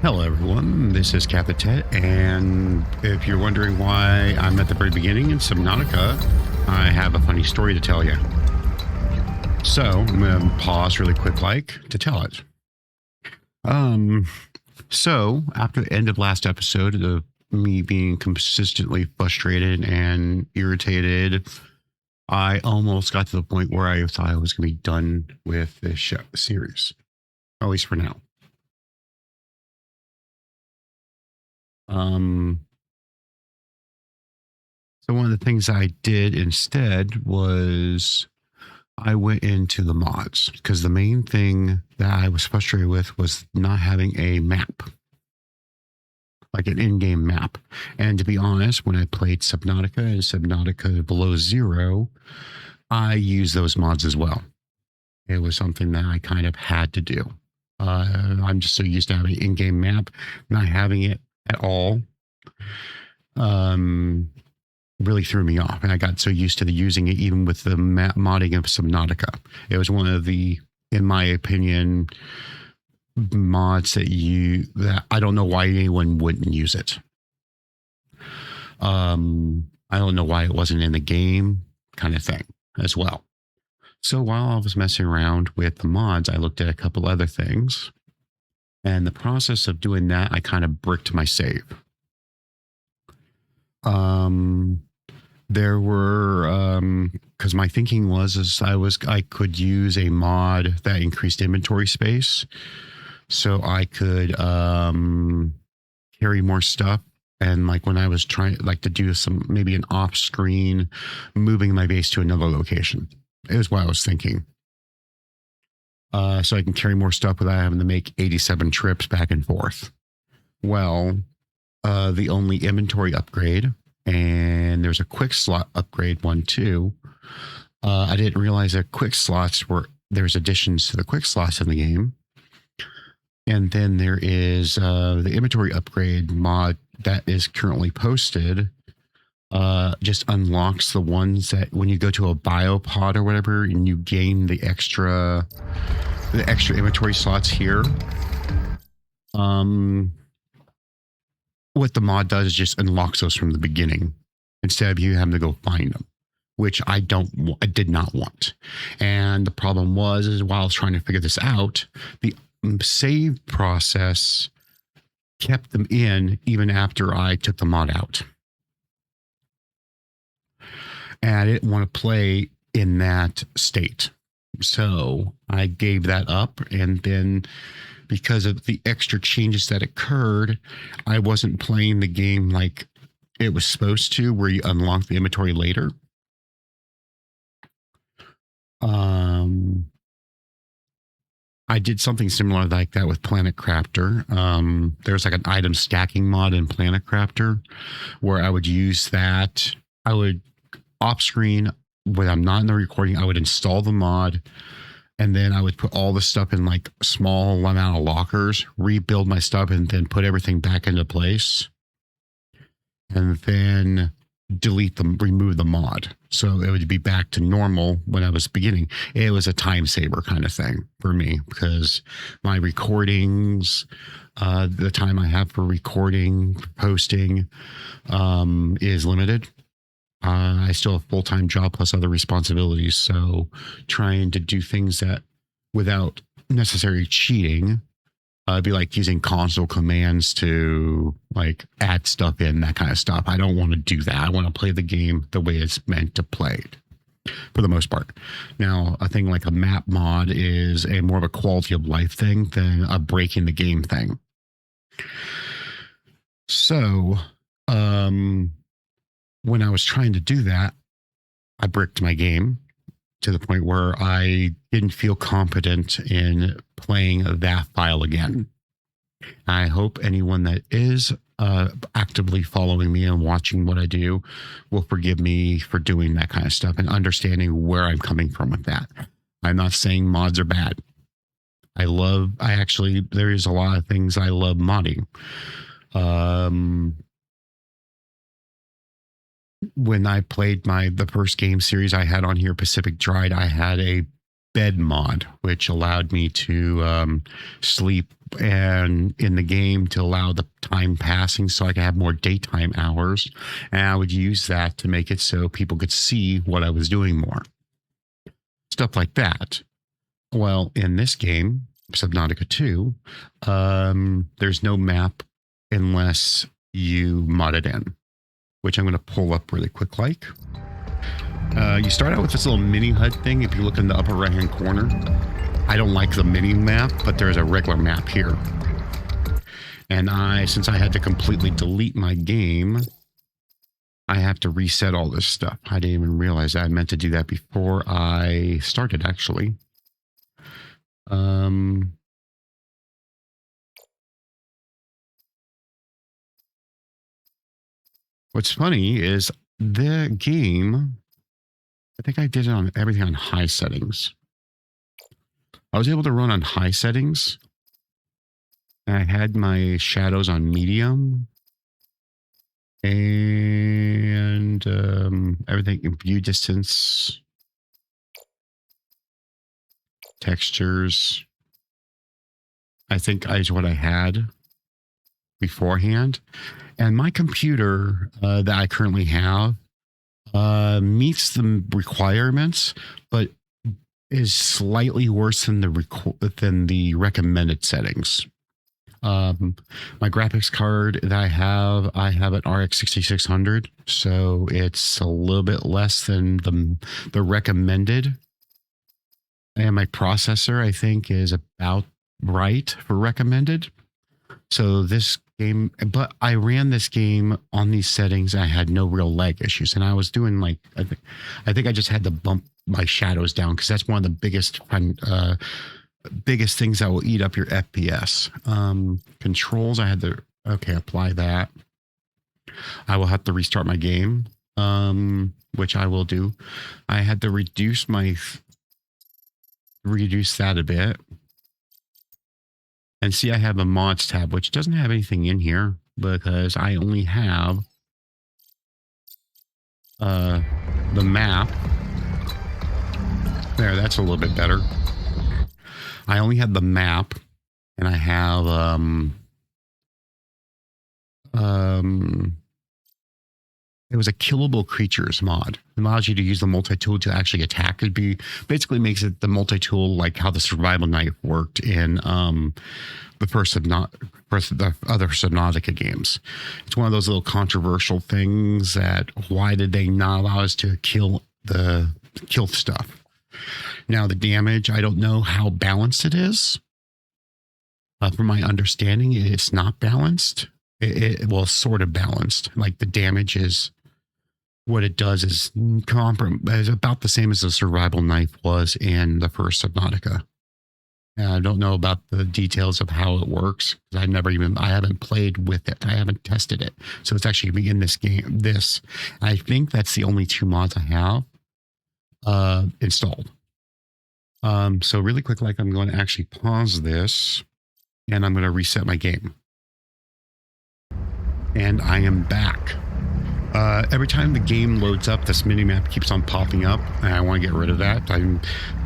Hello, everyone. This is Captain Ted, and if you're wondering why I'm at the very beginning in Subnautica, I have a funny story to tell you. So I'm going to pause really quick, to tell it. So after the end of last episode of me being consistently frustrated and irritated, I almost got to the point where I thought I was going to be done with this series, at least for now. So one of the things I did instead was I went into the mods, because the main thing that I was frustrated with was not having a map, like an in-game map. And to be honest, when I played Subnautica and Subnautica Below Zero, I used those mods as well. It was something that I kind of had to do. I'm just so used to having an in-game map, not having it at all. Really threw me off, and I got so used to using it even with the modding of Subnautica. It was one of the, in my opinion, mods that I don't know why anyone wouldn't use it. I don't know why it wasn't in the game, kind of thing as well. So while I was messing around with the mods, I looked at a couple other things, and the process of doing that, I kind of bricked my save. There were, because my thinking was I could use a mod that increased inventory space, so I could carry more stuff. And like when I was trying to do maybe an off screen moving my base to another location, it was what I was thinking. So I can carry more stuff without having to make 87 trips back and forth. Well, the only inventory upgrade, and there's a quick slot upgrade one too. I didn't realize that there's additions to the quick slots in the game. And then there is the inventory upgrade mod that is currently posted. Just unlocks the ones that when you go to a biopod or whatever, and you gain the extra inventory slots here. What the mod does is just unlocks those from the beginning instead of you having to go find them, which I did not want. And the problem is while I was trying to figure this out, the save process kept them in even after I took the mod out. And I didn't want to play in that state. So I gave that up, and then because of the extra changes that occurred, I wasn't playing the game like it was supposed to, where you unlock the inventory later. I did something similar like that with Planet Crafter. There's like an item stacking mod in Planet Crafter where I would use that. I would off screen, when I'm not in the recording, I would install the mod, and then I would put all the stuff in like small amount of lockers, rebuild my stuff, and then put everything back into place. And then remove the mod. So it would be back to normal when I was beginning. It was a time saver kind of thing for me, because my recordings, the time I have for recording, posting, is limited. I still have a full-time job plus other responsibilities. So trying to do things that without necessarily cheating, be like using console commands to like add stuff in, that kind of stuff. I don't want to do that. I want to play the game the way it's meant to play for the most part. Now, a thing like a map mod is more of a quality of life thing than a breaking the game thing. So, when I was trying to do that, I bricked my game to the point where I didn't feel competent in playing that file again. I hope anyone that is actively following me and watching what I do will forgive me for doing that kind of stuff and understanding where I'm coming from with that. I'm not saying mods are bad. There is a lot of things I love modding. When I played the first game series I had on here, Pacific Dried, I had a bed mod, which allowed me to sleep and in the game to allow the time passing so I could have more daytime hours. And I would use that to make it so people could see what I was doing more. Stuff like that. Well, in this game, Subnautica 2, there's no map unless you mod it in, which I'm going to pull up really quick like. You start out with this little mini HUD thing. If you look in the upper right hand corner, I don't like the mini map, but there's a regular map here. And since I had to completely delete my game, I have to reset all this stuff. I didn't even realize that. I meant to do that before I started, actually. What's funny is the game, I think I did it on everything on high settings. I was able to run on high settings. And I had my shadows on medium. And everything in view distance. Textures. I think is what I had beforehand. And my computer that I currently have meets the requirements, but is slightly worse than the recommended settings. My graphics card that I have an RX 6600, so it's a little bit less than the recommended. And my processor, I think, is about right for recommended. So this game, but I ran this game on these settings. I had no real lag issues, and I was doing like I think I just had to bump my shadows down because that's one of the biggest things that will eat up your FPS. Controls, I had to apply that. I will have to restart my game, which I will do. I had to reduce that a bit. And see, I have a mods tab, which doesn't have anything in here because I only have the map. There, that's a little bit better. I only have the map, and I have it was a killable creatures mod. It allows you to use the multi-tool to actually attack. Basically makes it the multi-tool like how the survival knife worked in the other Subnautica games. It's one of those little controversial things that why did they not allow us to kill stuff? Now the damage, I don't know how balanced it is. From my understanding, it's not balanced. Well, sort of balanced. Like the damage is what it does is about the same as the survival knife was in the first Subnautica. I don't know about the details of how it works because I haven't played with it. I haven't tested it. So it's actually in this game. I think that's the only two mods I have installed. So really quick, like I'm going to actually pause this and I'm going to reset my game. And I am back. Every time the game loads up, this mini-map keeps on popping up, and I want to get rid of that.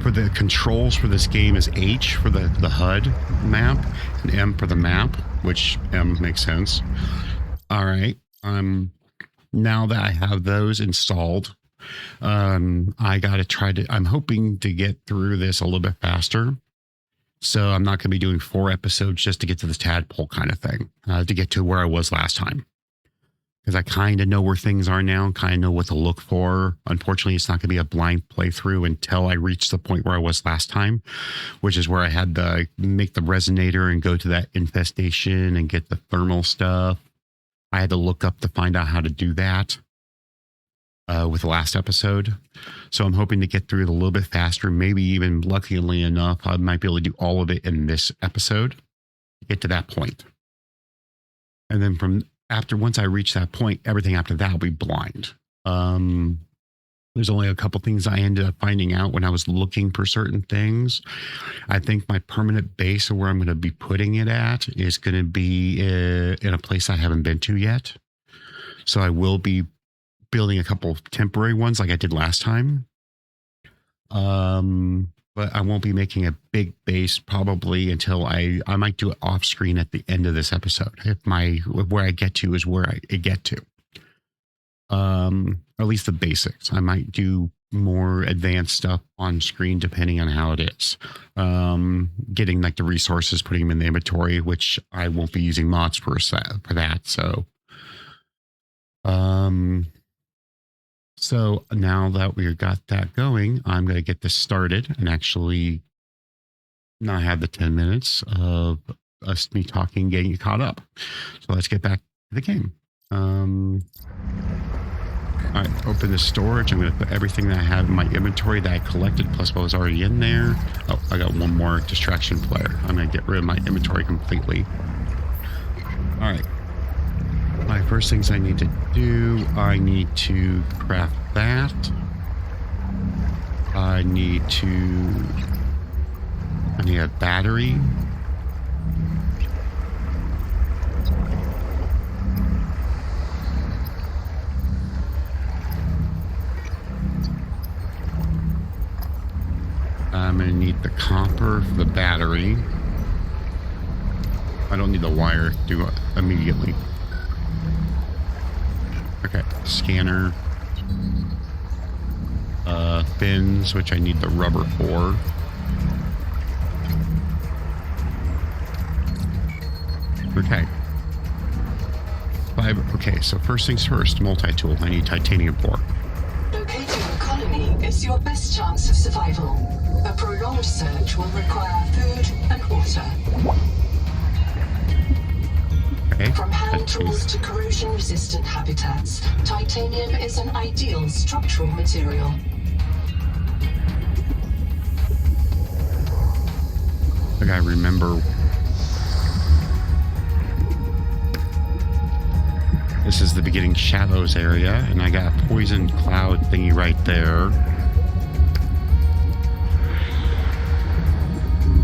For the controls for this game is H for the HUD map, and M for the map, which M makes sense. All right. Now that I have those installed, I got to I'm hoping to get through this a little bit faster. So I'm not going to be doing 4 episodes just to get to the tadpole kind of thing, to get to where I was last time. Because I kind of know where things are now, kind of know what to look for. Unfortunately, it's not going to be a blind playthrough until I reach the point where I was last time, which is where I had to make the resonator and go to that infestation and get the thermal stuff. I had to look up to find out how to do that with the last episode. So I'm hoping to get through it a little bit faster. Maybe even luckily enough, I might be able to do all of it in this episode to get to that point. And then once I reach that point, everything after that will be blind. There's only a couple things I ended up finding out when I was looking for certain things. I think my permanent base, or where I'm going to be putting it at, is going to be in a place I haven't been to yet. So I will be building a couple of temporary ones like I did last time. But but I won't be making a big base probably until I might do it off screen at the end of this episode. If where I get to is where I get to. At least the basics. I might do more advanced stuff on screen depending on how it is. Getting like the resources, putting them in the inventory, which I won't be using mods for that. So now that we've got that going, I'm going to get this started and actually not have the 10 minutes of me talking, getting caught up. So let's get back to the game. All right, open the storage. I'm going to put everything that I have in my inventory that I collected, plus what was already in there. Oh, I got one more distraction player. I'm going to get rid of my inventory completely. All right. My first things I need to do, I need to craft that. I need a battery. I'm going to need the copper for the battery. I don't need the wire to do it immediately. Okay, scanner. Fins, which I need the rubber for. Okay. Okay, so first things first, multi-tool. I need titanium for. Locating a colony is your best chance of survival. A prolonged search will require food and water. Okay. From hand tools to corrosion-resistant habitats, titanium is an ideal structural material. I gotta remember. This is the beginning shadows area, and I got a poison cloud thingy right there.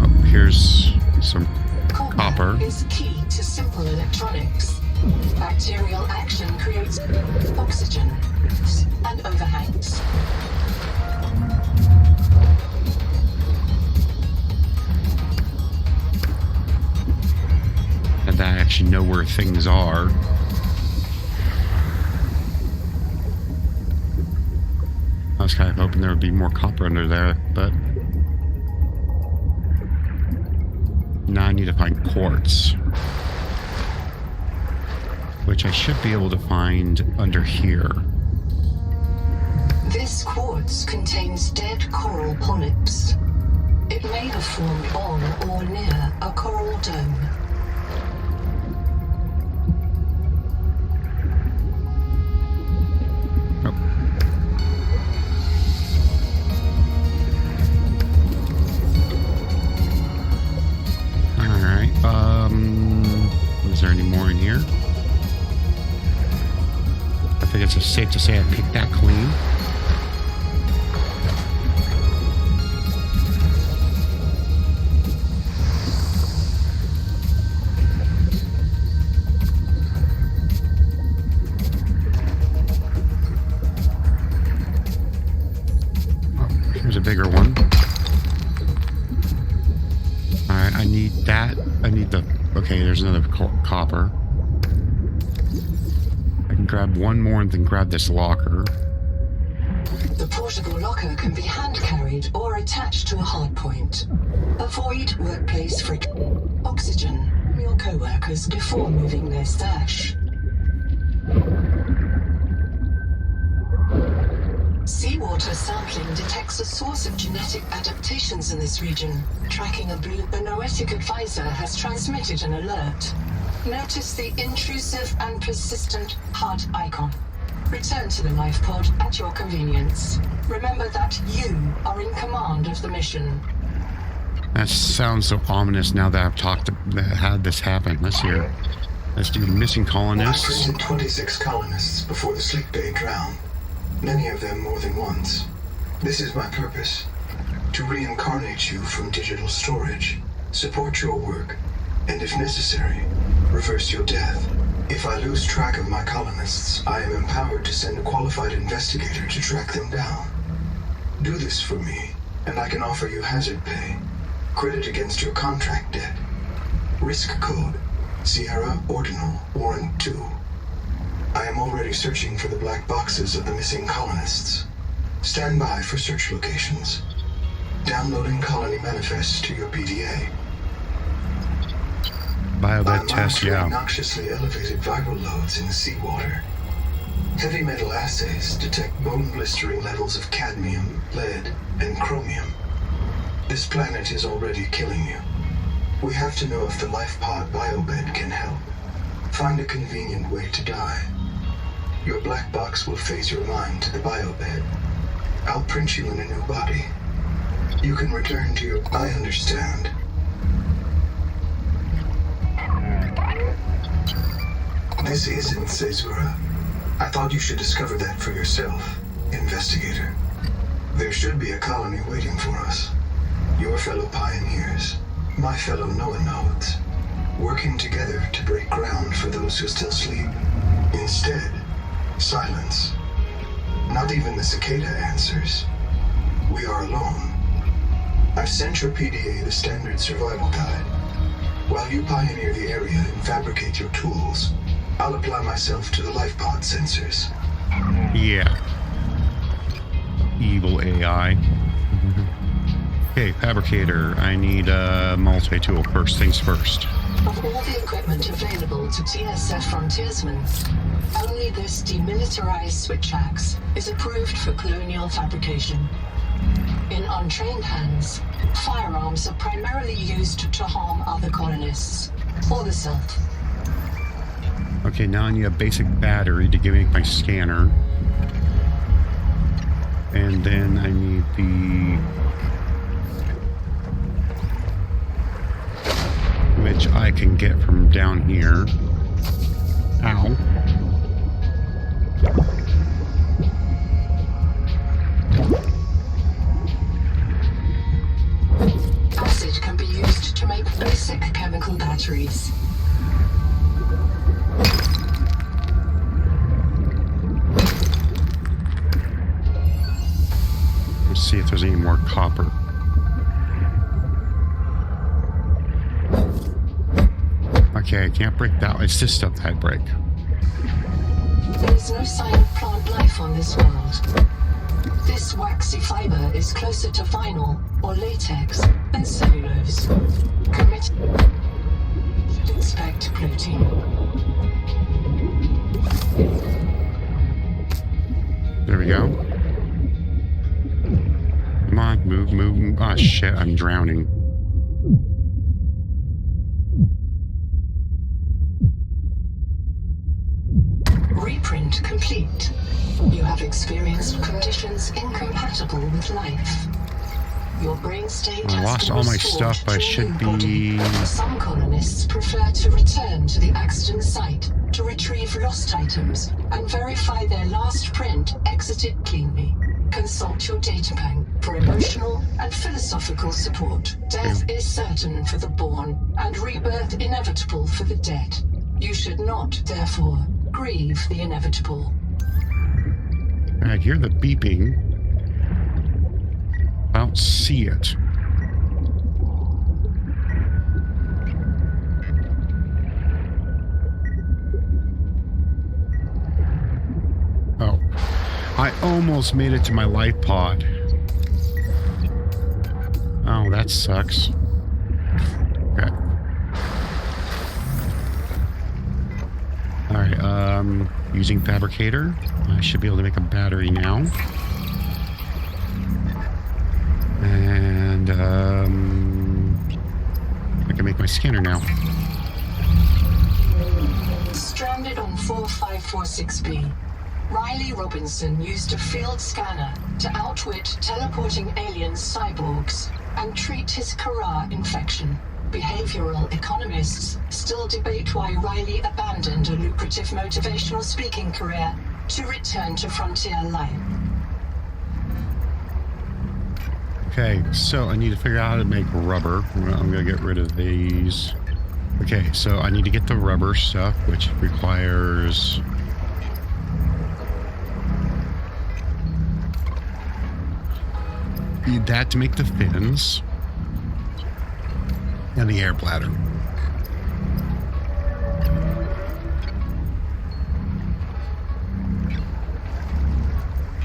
Oh, here's some copper. Is key to simple electronics. Bacterial action creates oxygen and overhangs. And I actually know where things are. I was kind of hoping there would be more copper under there, but now I need to find quartz, which I should be able to find under here. This quartz contains dead coral polyps. It may have formed on or near a coral dome. Is there any more in here? I think it's safe to say I picked that clean. Oh, here's a bigger one. Alright, I need that. I need the... Okay, there's another copper. I can grab one more and then grab this locker. The portable locker can be hand-carried or attached to a hardpoint. Avoid workplace friction. Oxygen from your co-workers before moving their stash. Seawater sampling detects a source of genetic adaptations in this region. Tracking a blue, the Noetic advisor has transmitted an alert. Notice the intrusive and persistent heart icon. Return to the life pod at your convenience. Remember that you are in command of the mission. That sounds so ominous now that I've had this happen. Let's hear. Let's do missing colonists. I printed 26 colonists before the sleep day drowned. Many of them more than once. This is my purpose. To reincarnate you from digital storage, support your work, and if necessary, reverse your death. If I lose track of my colonists, I am empowered to send a qualified investigator to track them down. Do this for me, and I can offer you hazard pay. Credit against your contract debt. Risk code, Sierra Ordinal Warrant 2. I am already searching for the black boxes of the missing colonists. Stand by for search locations. Downloading colony manifests to your PDA. Biovet test, yeah. Noxiously elevated viral loads in the seawater. Heavy metal assays detect bone-blistering levels of cadmium, lead, and chromium. This planet is already killing you. We have to know if the life pod biobed can help. Find a convenient way to die. Your black box will phase your mind to the biobed. I'll print you in a new body. You can return to your... I understand. This isn't Caesura. I thought you should discover that for yourself, investigator. There should be a colony waiting for us. Your fellow pioneers, my fellow Noanodes, working together to break ground for those who still sleep. Instead, silence. Not even the cicada answers. We are alone. I've sent your PDA the standard survival guide. While you pioneer the area and fabricate your tools, I'll apply myself to the life pod sensors. Yeah. Evil AI. Okay, fabricator. I need a multi-tool first things first. Of all the equipment available to TSF frontiersmen, only this demilitarized switch axe is approved for colonial fabrication. In untrained hands, firearms are primarily used to harm other colonists, or the self. Okay, now I need a basic battery to give me my scanner. And then I need the... which I can get from down here. Ow. Acid can be used to make basic chemical batteries. Let's see if there's any more copper. Okay, I can't break that. It's this stuff that I break. There is no sign of plant life on this world. This waxy fiber is closer to vinyl or latex than cellulose. Committed. Should expect protein. There we go. Come on, move, move, move. Ah, shit, I'm drowning. Reprint complete. You have experienced conditions incompatible with life. Your brain state I has lost been all my restored stuff, but I to a should new body. be... Some colonists prefer to return to the accident site to retrieve lost items and verify their last print exited cleanly. Consult your databank for emotional and philosophical support. Death is certain for the born and rebirth inevitable for the dead. You should not, therefore, grieve the inevitable. I hear the beeping. I don't see it. Oh. I almost made it to my life pod. Oh, that sucks. Okay. Alright, using fabricator. I should be able to make a battery now. And, I can make my scanner now. Stranded on 4546B, Riley Robinson used a field scanner to outwit teleporting alien cyborgs and treat his Kara infection. Behavioral economists still debate why Riley abandoned a lucrative motivational speaking career to return to frontier life. Okay, so I need to figure out how to make rubber. I'm going to get rid of these. Okay, so I need to get the rubber stuff, which requires... need that to make the fins. And the air bladder.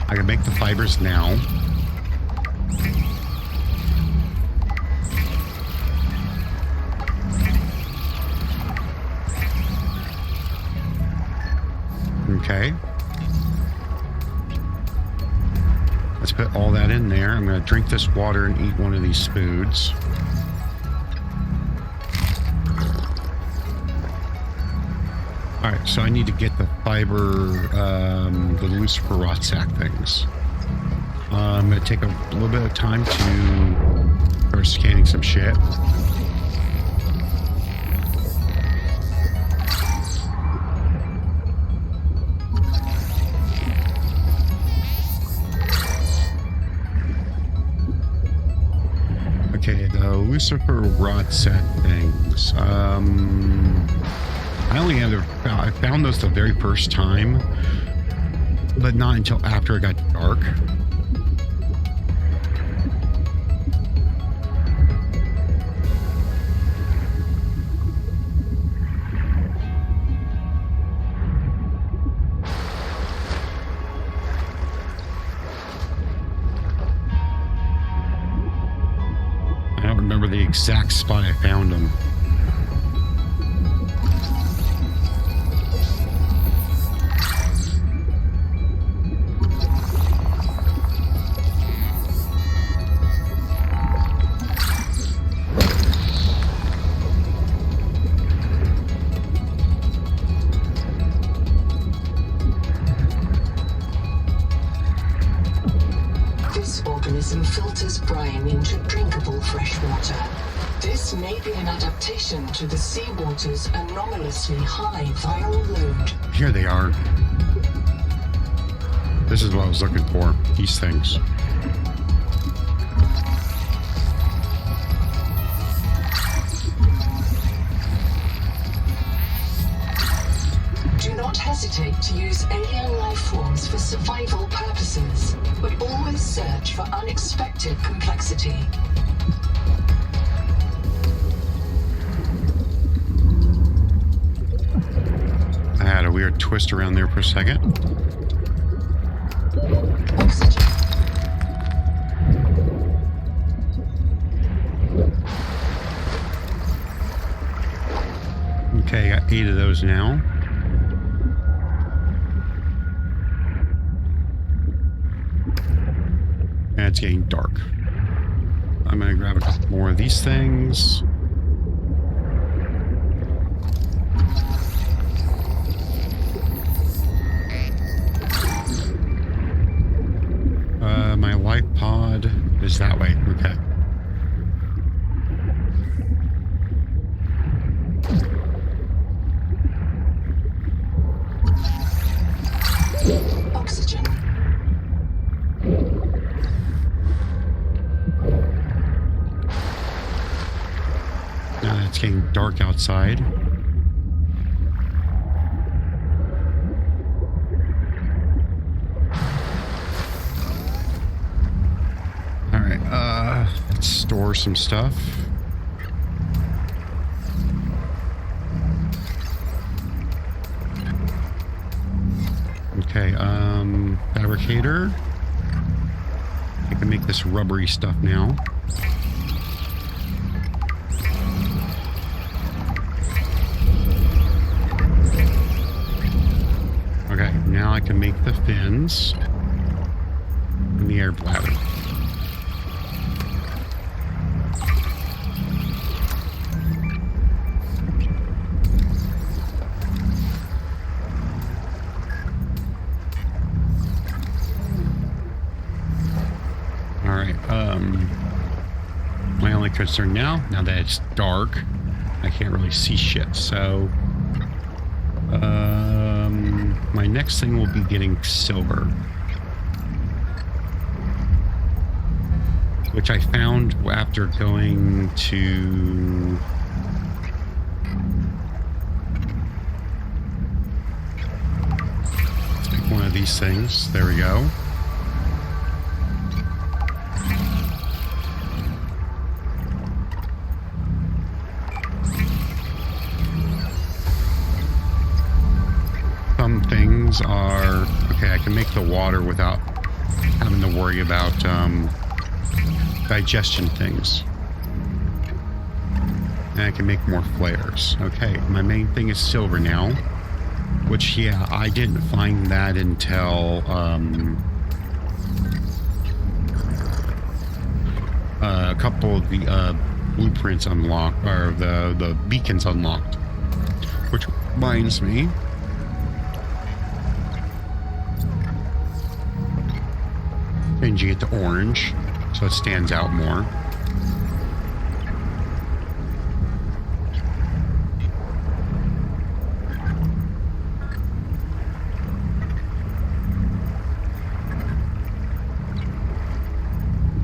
I can make the fibers now. Okay. Let's put all that in there. I'm going to drink this water and eat one of these foods. All right, so I need to get the fiber, the Lucifer rot sack things. I'm going to take a little bit of time to start scanning some shit. Okay, the Lucifer rot sack things. I found those the very first time, but not until after it got dark. I don't remember the exact spot I found them. This organism filters brine into drinkable fresh water. This may be an adaptation to the seawater's anomalously high viral load. Here they are. This is what I was looking for. These things. Do not hesitate to use alien life forms for survival purposes, but always search for unexpected complexity. I had a weird twist around there for a second. Oxygen. Okay, got 8 of those now. And it's getting dark. I'm gonna grab a couple more of these things. My light pod is that way. Okay. Oxygen. Now it's getting dark outside. All right, let's store some stuff. Okay, fabricator. I can make this rubbery stuff now. Okay, now I can make the fins and the air bladder. My only concern now that it's dark, I can't really see shit. So, my next thing will be getting silver, which I found after going to let's pick one of these things. There we go. things are... Okay, I can make the water without having to worry about digestion things. And I can make more flares. Okay, my main thing is silver now. Which, yeah, I didn't find that until a couple of the blueprints unlocked, or the beacons unlocked. Which reminds me... changing it to orange so it stands out more.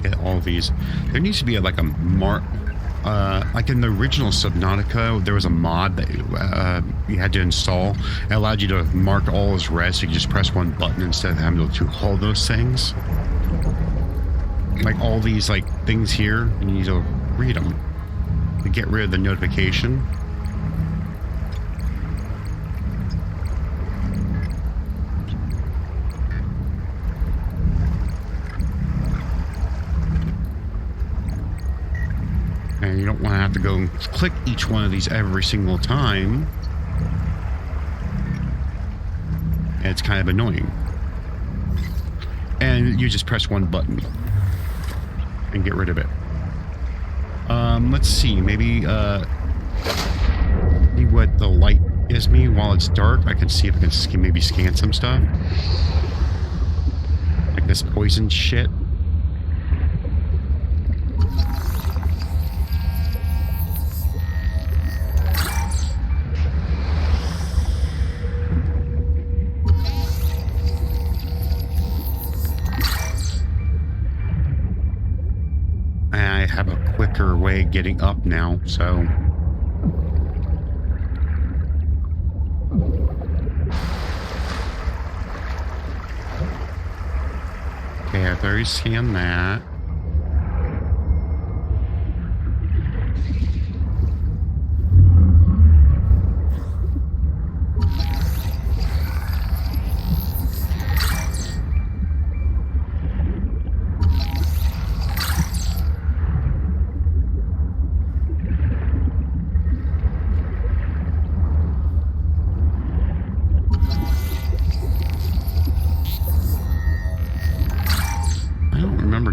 Get all these. There needs to be like a mark, like in the original Subnautica, there was a mod that you had to install. It allowed you to mark all as red, so you could just press one button instead of having to hold those things. Like all these like things here, you need to read them to get rid of the notification. And you don't want to have to go and click each one of these every single time. And it's kind of annoying. And you just press one button and get rid of it. Let's see, maybe see what the light gives me while it's dark. I can see if I can maybe scan some stuff. Like this poison shit. I have a quicker way of getting up now, so... Okay, I've already scanned that.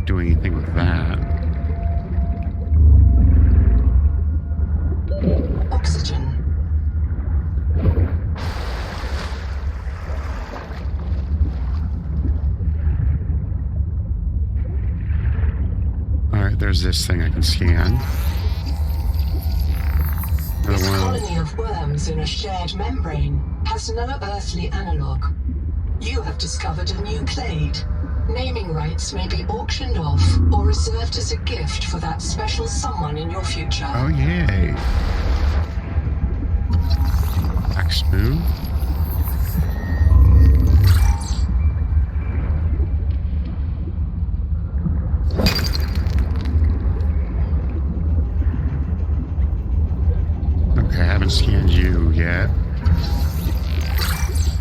Doing anything with that. Oxygen. Alright, there's this thing I can scan. This colony of worms in a shared membrane has no earthly analog. You have discovered a new clade. Naming rights may be auctioned off or reserved as a gift for that special someone in your future. Oh, yay. Black spoon. Okay, I haven't scanned you yet.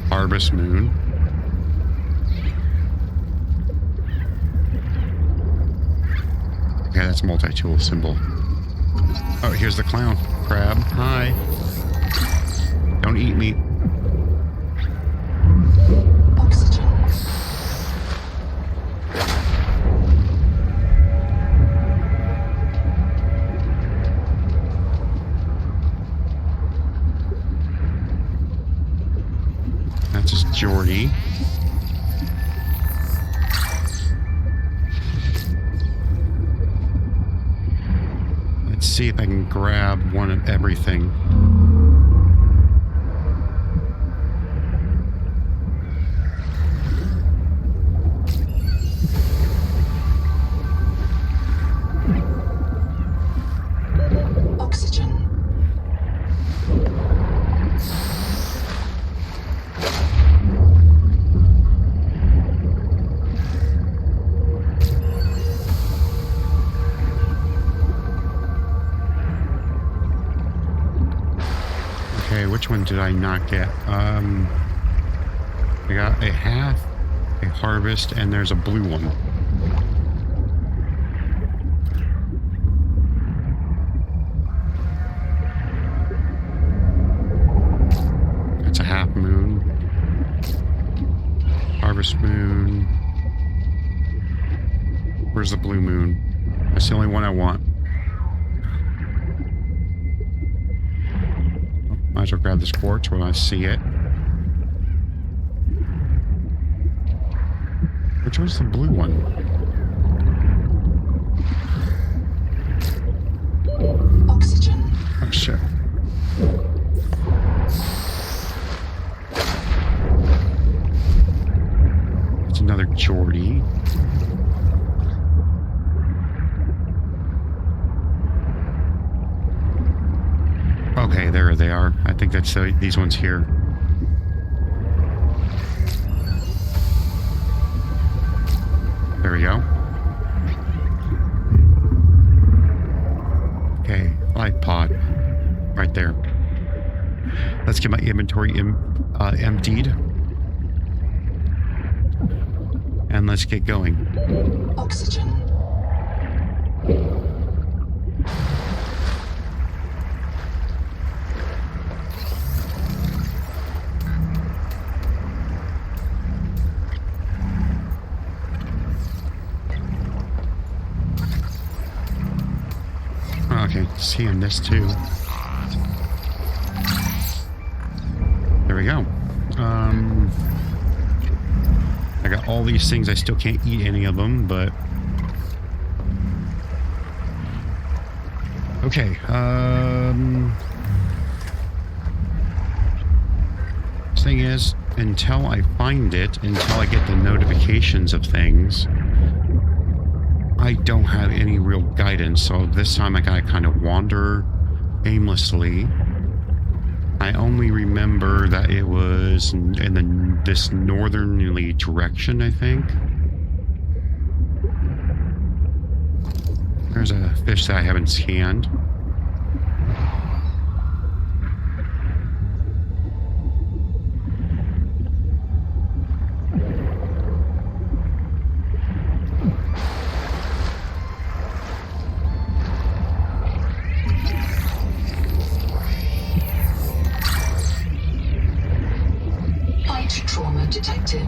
Harvest moon. Okay, that's a multi-tool symbol. Oh, here's the clown crab. Hi. Don't eat me. Oxygen. That's just Jordy. See if I can grab one of everything. Oxygen. Okay, which one did I not get? I got a half, a harvest, and there's a blue one. That's a half moon. Harvest moon. Where's the blue moon? That's the only one I want. Might as well grab this quartz when I see it. Which one's the blue one? Oxygen. Oh shit. It's another Geordie. Okay, there they are. I think that's these ones here. There we go. Okay, life pod. Right there. Let's get my inventory emptied. And let's get going. Oxygen. Okay, seeing this too. There we go. I got all these things. I still can't eat any of them, but okay. Thing is, until I find it, until I get the notifications of things, I don't have any real guidance. So this time I gotta kind of wander aimlessly. I only remember that it was in this northerly direction, I think. There's a fish that I haven't scanned. Trauma detected.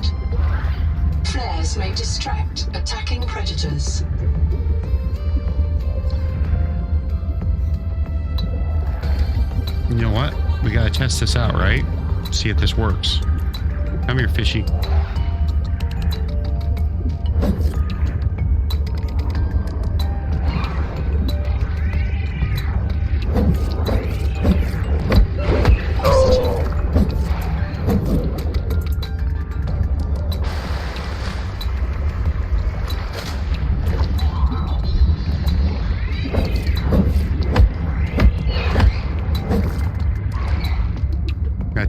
Flares may distract attacking predators. You know what? We gotta test this out, right? See if this works. Come here, fishy.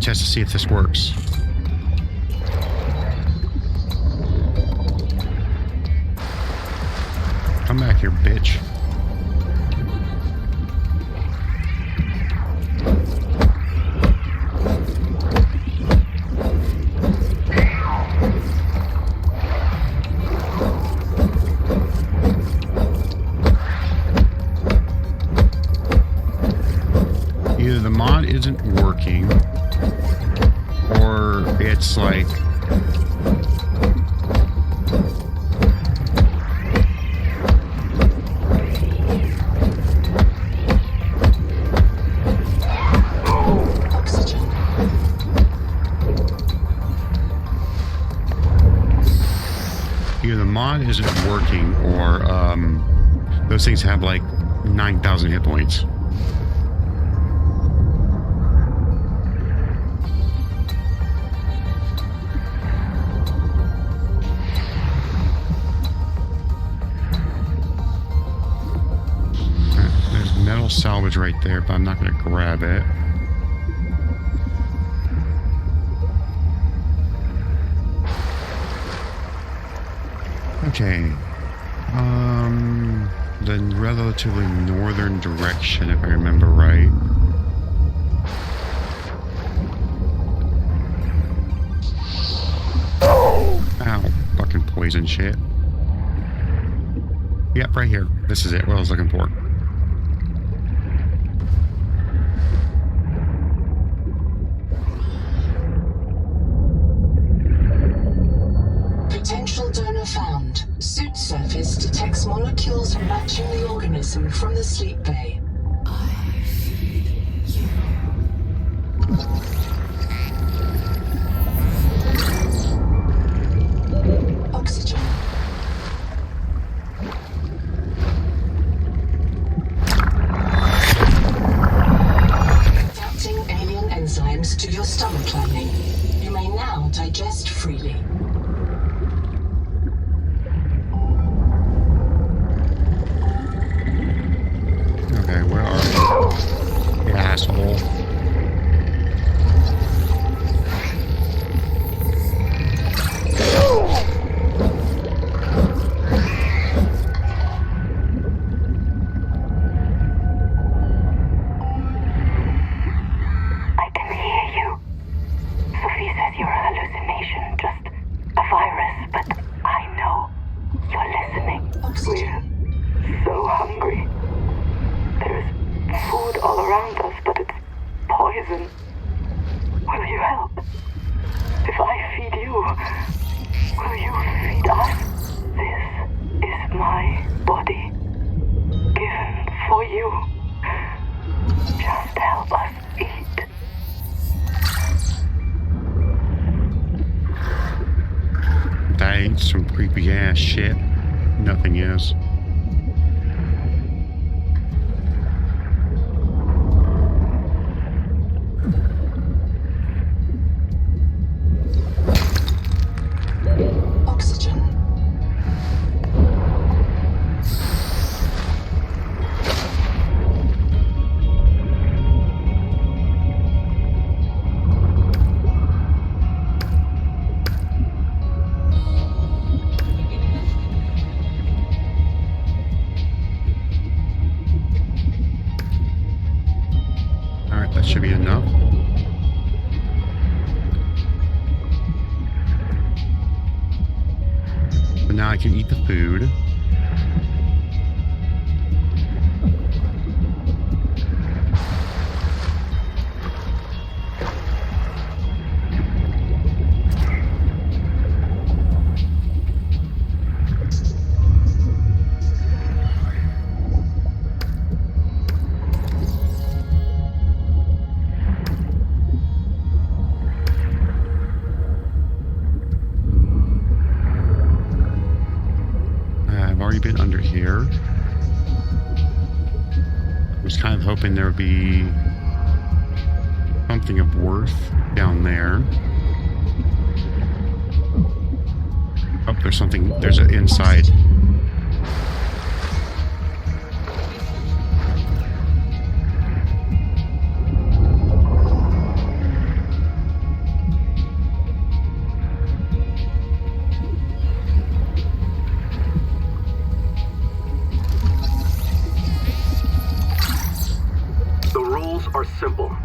Test to see if this works. Come back here, bitch. Either the mod isn't working, or it's like Oxygen. either the mod isn't working, or those things have like 9,000 hit points. Salvage right there, but I'm not going to grab it. Okay. The relatively northern direction, if I remember right. toys and shit. Yep, right here. This is it. What I was looking for. Potential donor found. Suit surface detects molecules matching the organism from the sleep bay. Oxygen. Adapting alien enzymes to your stomach lining. You may now digest freely. Okay, where are you? You asshole. I can hear you. Sophie says you're a hallucination, just a virus, but I know you're listening. Oxygen. We're so hungry. There's food all around us, but it's poison. Will you help? If I feed you, will you feed us? This is my body, given for you. Just help us eat. That ain't some creepy ass shit. Nothing is. Oxygen. Alright, that should be enough. So now I can eat the food. I've already been under here. I was kind of hoping there would be something of worth down there. Oh, there's something. There's an inside. The rules are simple.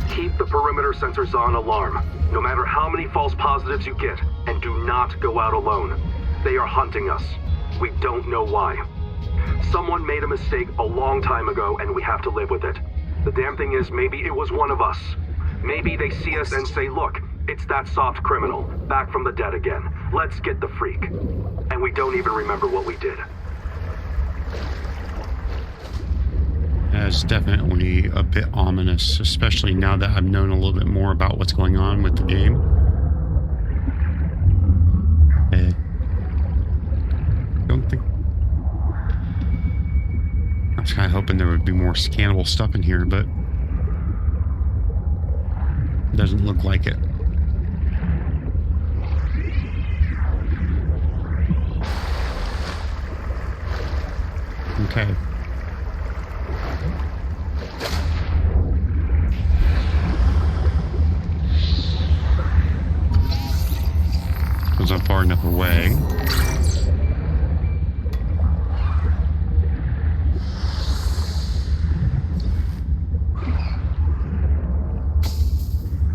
Keep the perimeter sensors on alarm, no matter how many false positives you get, and do not go out alone. They are hunting us. We don't know why. Someone made a mistake a long time ago, and we have to live with it. The damn thing is, maybe it was one of us. Maybe they see us and say, look, it's that soft criminal, back from the dead again. Let's get the freak. And we don't even remember what we did. That's definitely a bit ominous, especially now that I've known a little bit more about what's going on with the game. I don't think... I was kind of hoping there would be more scannable stuff in here, but it doesn't look like it. Okay. Was not far enough away.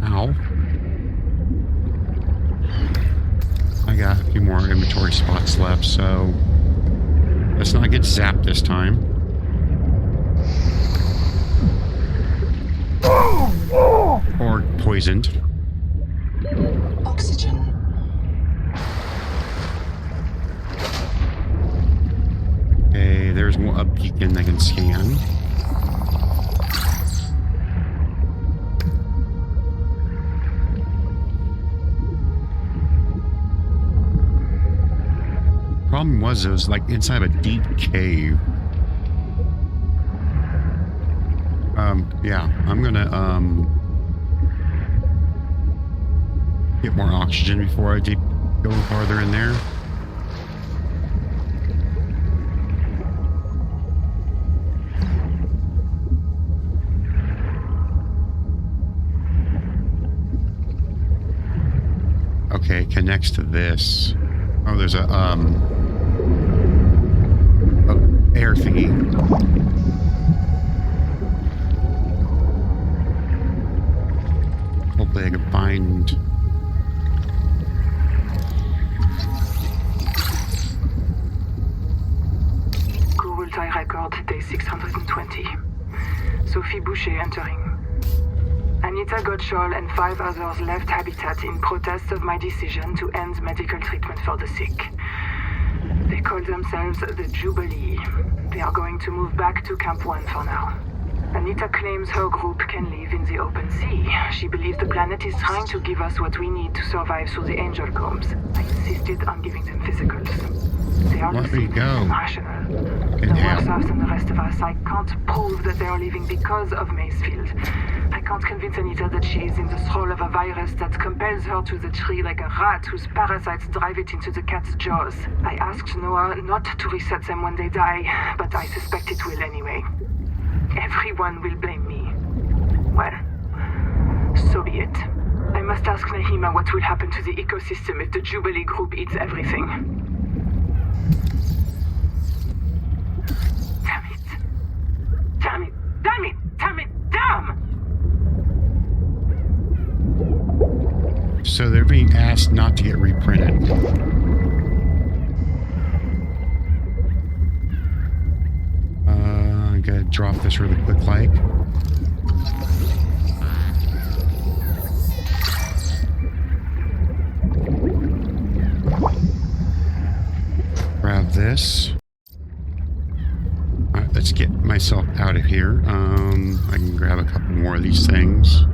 Ow. I got a few more in between inventory spots left, so let's not get zapped this time. Or poisoned. Oxygen. Okay, there's a beacon I can scan. Problem was, it was like inside a deep cave. Yeah, I'm gonna get more oxygen before I go farther in there. Okay, connects to this. Oh, there's a air thingy. Hopefully I can find... Google tie record, day 620. Sophie Boucher entering. Anita Gottschall and 5 others left Habitat in protest of my decision to end medical treatment for the sick. They call themselves the Jubilee. They are going to move back to Camp 1 for now. Anita claims her group can live in the open sea. She believes the planet is trying to give us what we need to survive through the angel combs. I insisted on giving them physicals. They are lucid and rational. They're worse off than the rest of us. I can't prove that they are leaving because of Macefield. I can't convince Anita that she is in the thrall of a virus that compels her to the tree like a rat whose parasites drive it into the cat's jaws. I asked Noah not to reset them when they die, but I suspect it will anyway. Everyone will blame me. Well, so be it. I must ask Nahima what will happen to the ecosystem if the Jubilee group eats everything. Damn it. Damn it. Damn it. Damn it. Damn! So they're being asked not to get reprinted. I'm gonna drop this really quick like. Grab this. Alright, let's get myself out of here. I can grab a couple more of these things.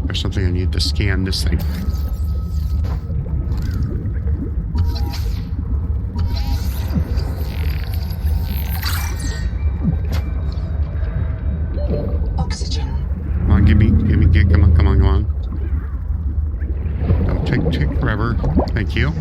There's something I need to scan this thing. Oxygen. Come on, come on. Don't take forever. Thank you.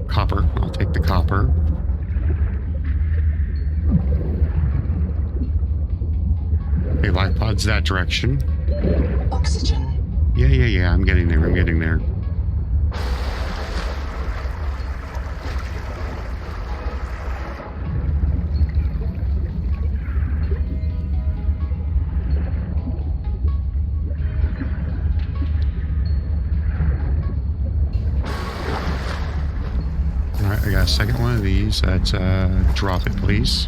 Copper. I'll take the copper. Okay, life pod's that direction. Oxygen. Yeah. I'm getting there. Alright, I got a second one of these. Let's drop it, please.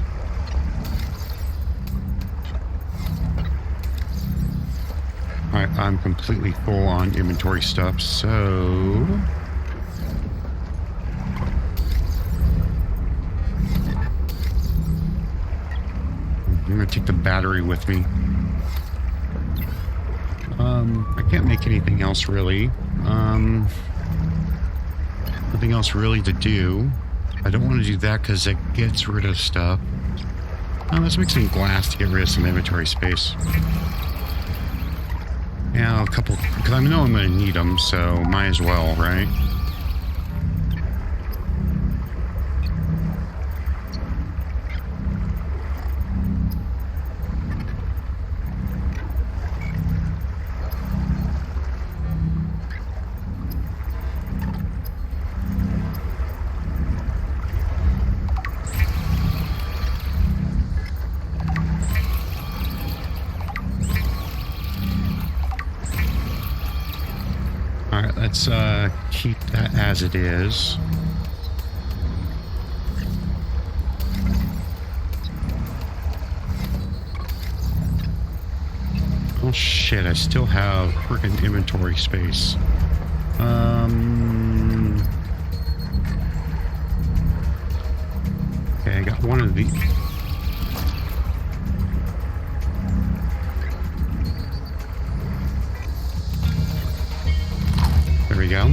Alright, I'm completely full on inventory stuff, so... I'm gonna take the battery with me. I can't make anything else really. Nothing else really to do. I don't want to do that because it gets rid of stuff. Let's make some glass to get rid of some inventory space. Yeah, a couple, because I know I'm going to need them, so might as well, right? All right, let's keep that as it is. Oh shit, I still have freaking inventory space. Okay, I got one of these. There we go.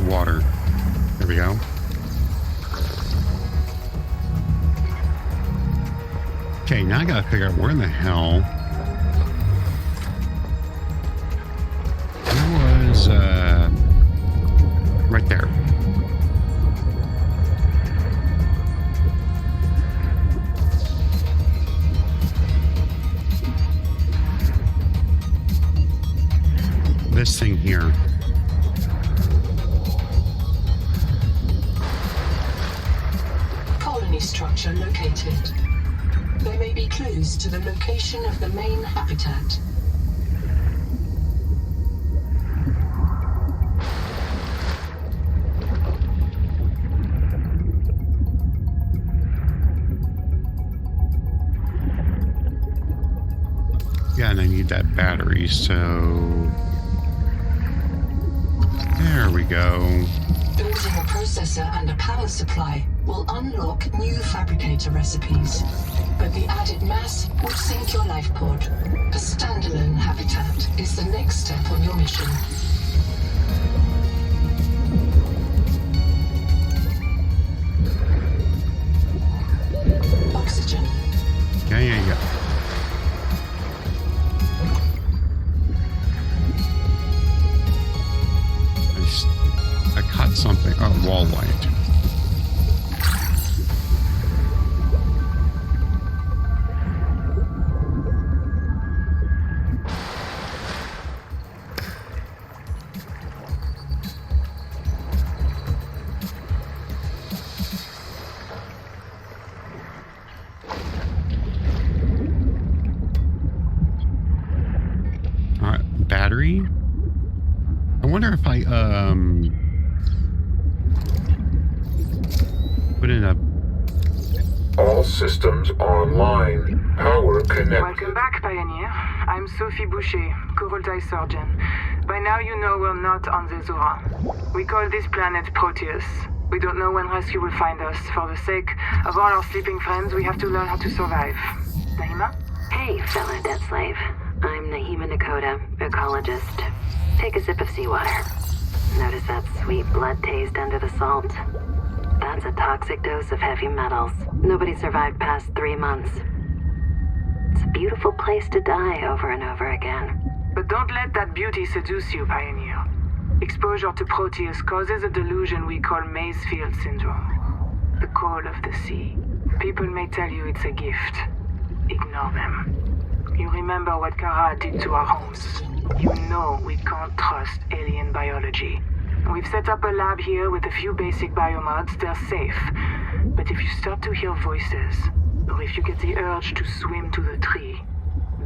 Water. There we go. Okay, now I gotta figure out where in the hell. There was, right there. This thing here. Colony structure located. There may be clues to the location of the main habitat. Yeah, and I need that battery, so... There we go. Building a processor and a power supply will unlock new fabricator recipes. But the added mass will sink your life pod. A standalone habitat is the next step on your mission. Oxygen. Yeah. I caught something. Oh, wall light. All right, battery. I wonder if I put in a... All systems online. Power connected. Welcome back, Pioneer. I'm Sophie Boucher, Coroltai surgeon. By now you know we're not on the Zora. We call this planet Proteus. We don't know when rescue will find us. For the sake of all our sleeping friends, we have to learn how to survive. Nahima? Hey, fellow dead slave. I'm Nahima Nakota, ecologist. Take a sip of seawater. Notice that sweet blood taste under the salt? That's a toxic dose of heavy metals. Nobody survived past 3 months. It's a beautiful place to die over and over again. But don't let that beauty seduce you, Pioneer. Exposure to Proteus causes a delusion we call Maysfield syndrome. The call of the sea. People may tell you it's a gift. Ignore them. You remember what Kara did to our homes. You know we can't trust alien biology. We've set up a lab here with a few basic biomods. They're safe. But if you start to hear voices, or if you get the urge to swim to the tree,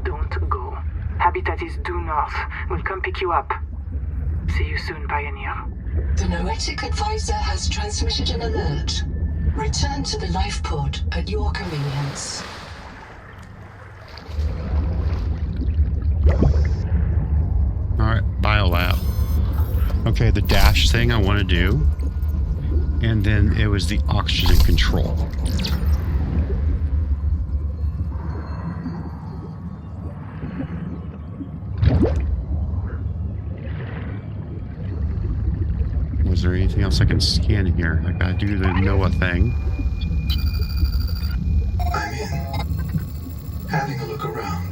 don't go. Habitat is due north. We'll come pick you up. See you soon, Pioneer. The Noetic Advisor has transmitted an alert. Return to the life pod at your convenience. Alright, biolab. Okay, the dash thing I want to do. And then it was the oxygen control. Was there anything else I can scan here? I gotta do the NOAA thing. I'm in. Having a look around.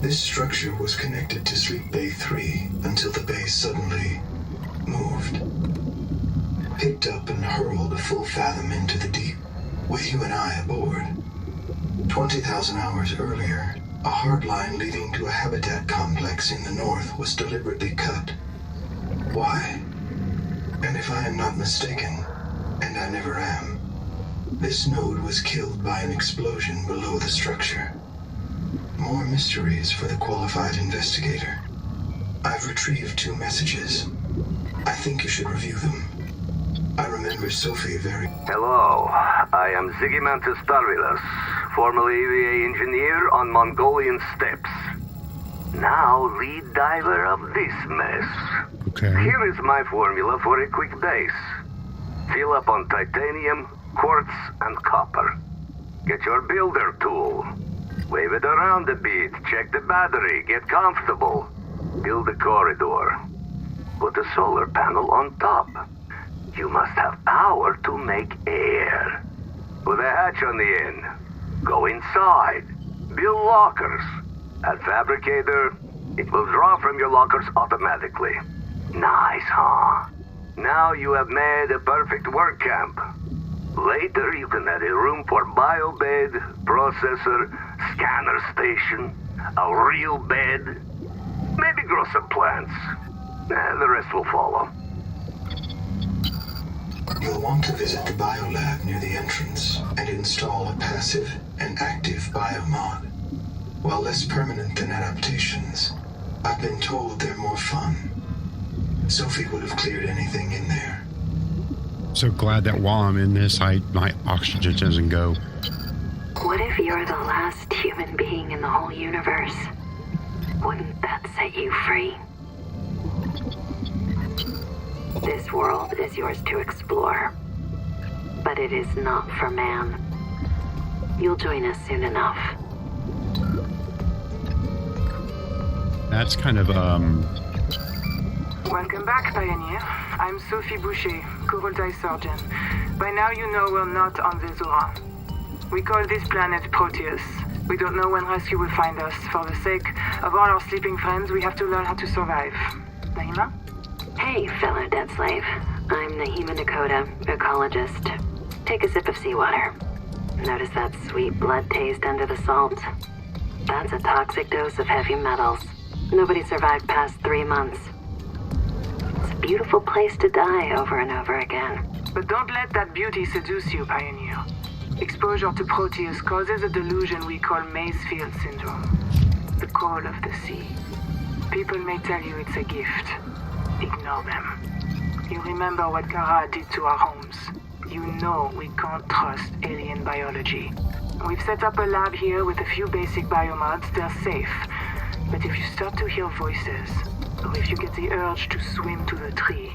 This structure was connected to Sleep Bay 3 until the bay suddenly moved. Picked up and hurled a full fathom into the deep, with you and I aboard. 20,000 hours earlier, a hard line leading to a habitat complex in the north was deliberately cut. Why? And if I am not mistaken, and I never am. This node was killed by an explosion below the structure. More mysteries for the qualified investigator. I've retrieved 2 messages. I think you should review them. I remember Sophie very... Hello, I am Zigimantus Tarvilas, formerly EVA engineer on Mongolian steppes. Now lead diver of this mess. Okay. Here is my formula for a quick base. Fill up on titanium, quartz, and copper. Get your builder tool. Wave it around a bit, check the battery, get comfortable. Build a corridor. Put a solar panel on top. You must have power to make air. Put a hatch on the end. Go inside. Build lockers. At Fabricator, it will draw from your lockers automatically. Nice, huh? Now you have made a perfect work camp. Later you can add a room for biobed, processor, scanner station, a real bed. Maybe grow some plants. The rest will follow. You'll want to visit the biolab near the entrance and install a passive and active biomod. While less permanent than adaptations, I've been told they're more fun. Sophie would have cleared anything in there. So glad that while I'm in this, my oxygen doesn't go. What if you're the last human being in the whole universe? Wouldn't that set you free? This world is yours to explore, but it is not for man. You'll join us soon enough. That's kind of, Welcome back, Pioneer. I'm Sophie Boucher, Kurultai surgeon. By now you know we're not on Zezura. We call this planet Proteus. We don't know when rescue will find us. For the sake of all our sleeping friends, we have to learn how to survive. Naima? Hey, fellow dead slave. I'm Nahima Dakota, ecologist. Take a sip of seawater. Notice that sweet blood taste under the salt? That's a toxic dose of heavy metals. Nobody survived past 3 months. It's a beautiful place to die over and over again. But don't let that beauty seduce you, Pioneer. Exposure to Proteus causes a delusion we call Maysfield syndrome. The call of the sea. People may tell you it's a gift. Ignore them. You remember what Kara did to our homes. You know we can't trust alien biology. We've set up a lab here with a few basic biomods. They're safe. But if you start to hear voices, or if you get the urge to swim to the tree,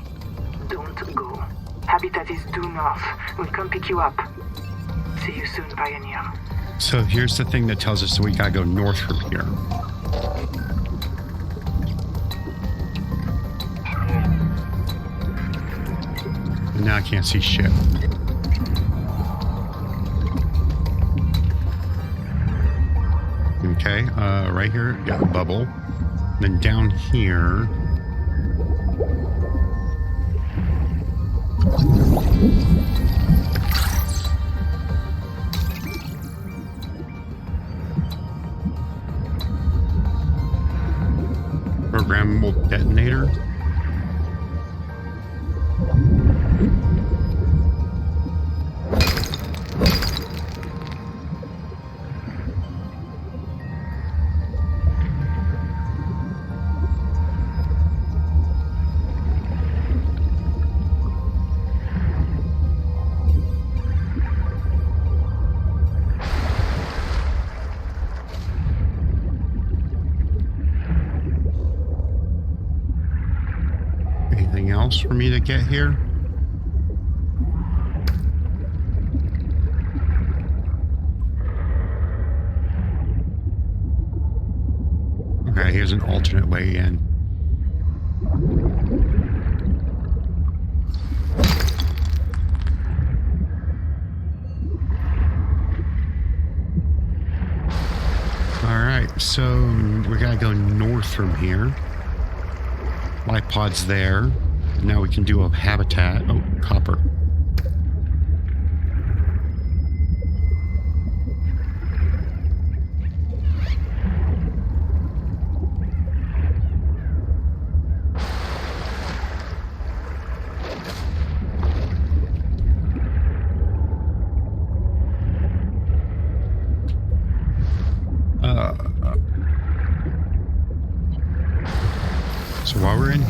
don't go. Habitat is due north. We'll come pick you up. See you soon, Pioneer. so here's the thing that tells us that we gotta go north from here. And now I can't see shit. Okay, right here, got a bubble. Then down here. Programmable detonator. Anything else for me to get here? Okay, here's an alternate way in. Alright, so we gotta go north from here. Life pod's there. Now we can do a habitat. Oh, copper.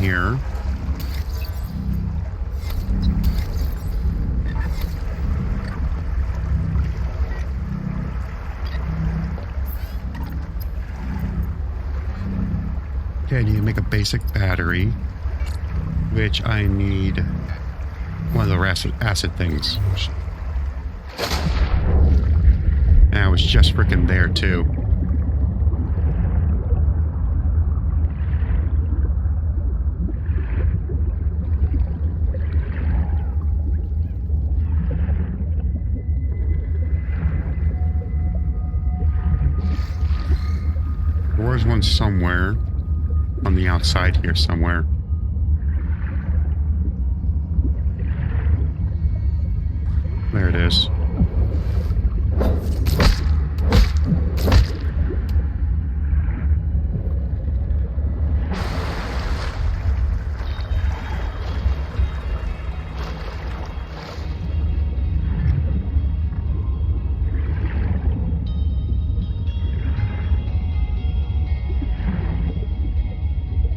here. Okay, I need to make a basic battery, which I need one of the acid things. And I was just freaking there too. There was one somewhere on the outside here somewhere. There it is.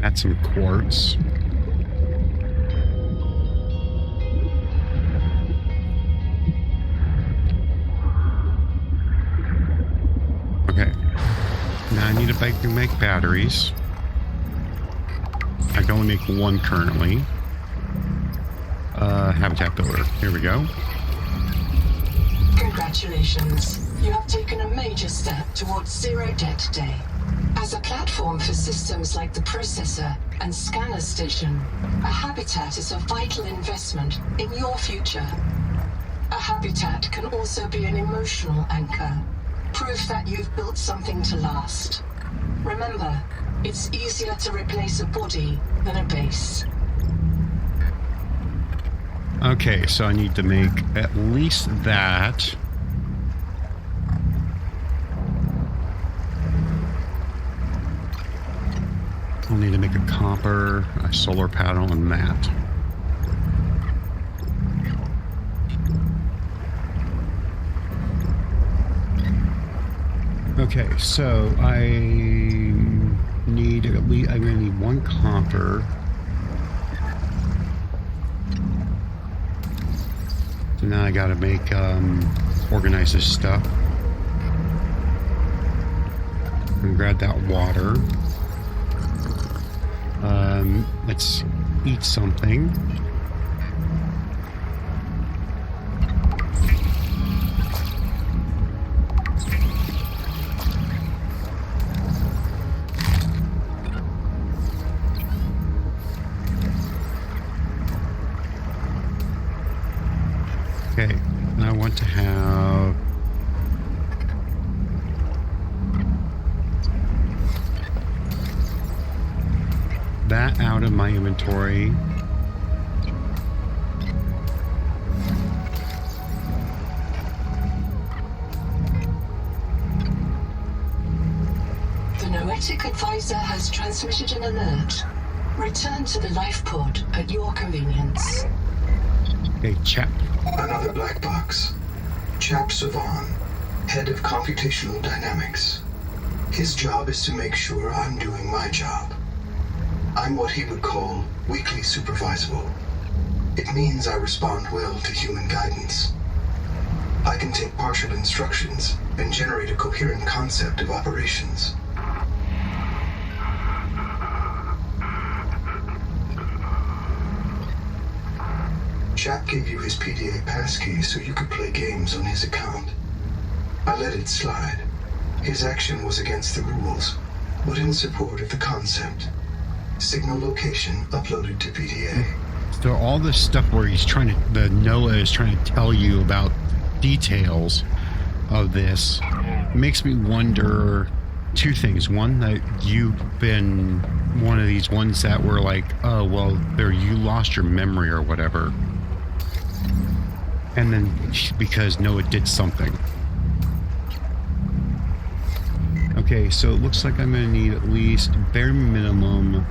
That's some quartz. Okay. Now I need to make batteries. I can only make one currently. Habitat builder. Here we go. Congratulations. You have taken a major step towards zero debt day. As a platform for systems like the processor and scanner station, a habitat is a vital investment in your future. A habitat can also be an emotional anchor, proof that you've built something to last. Remember, it's easier to replace a body than a base. Okay, so I need to make at least that. I'll need to make a copper, a solar panel, and that. Okay, so I'm gonna need one copper. So now I gotta make, organize this stuff. And grab that water. Let's eat something. Okay, I want to have that out of my inventory. The Noetic Advisor has transmitted an alert. Return to the life pod at your convenience. Okay, chap. Another black box. Chap Savan, head of computational dynamics. His job is to make sure I'm doing my job. I'm what he would call weakly supervisable. It means I respond well to human guidance. I can take partial instructions and generate a coherent concept of operations. Chap gave you his PDA passkey so you could play games on his account. I let it slide. His action was against the rules, but in support of the concept. Signal location uploaded to PDA. So all this stuff where he's trying to, the Noah is trying to tell you about details of this, makes me wonder two things. One, that you've been one of these ones that were like, oh, well, there, you lost your memory or whatever. And then because Noah did something. Okay, so it looks like I'm going to need at least bare minimum.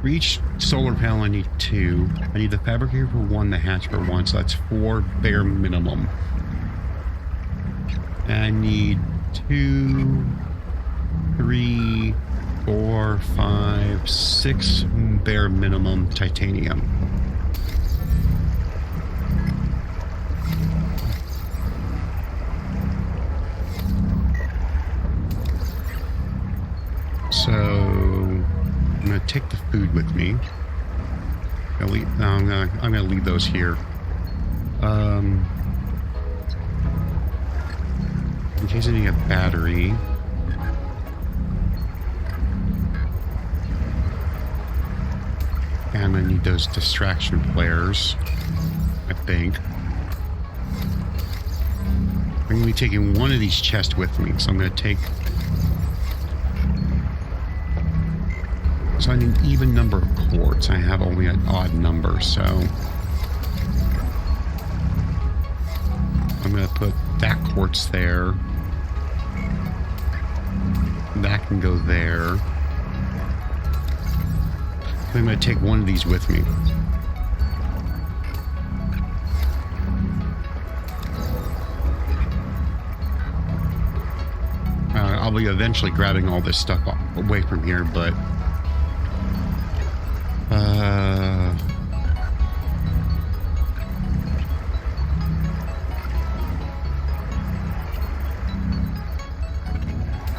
For each solar panel, I need 2. I need the fabricator for 1, the hatch for 1, so that's 4 bare minimum. And I need 2, 3, 4, 5, 6 bare minimum titanium. So I'm gonna take the food with me. I'm gonna leave those here. In case I need a battery. And I need those distraction flares, I think. I'm going to be taking one of these chests with me, so I'm going to take... So I need an even number of quartz. I have only an odd number, so... I'm going to put that quartz there. That can go there. I'm going to take one of these with me. I'll be eventually grabbing all this stuff away from here, but...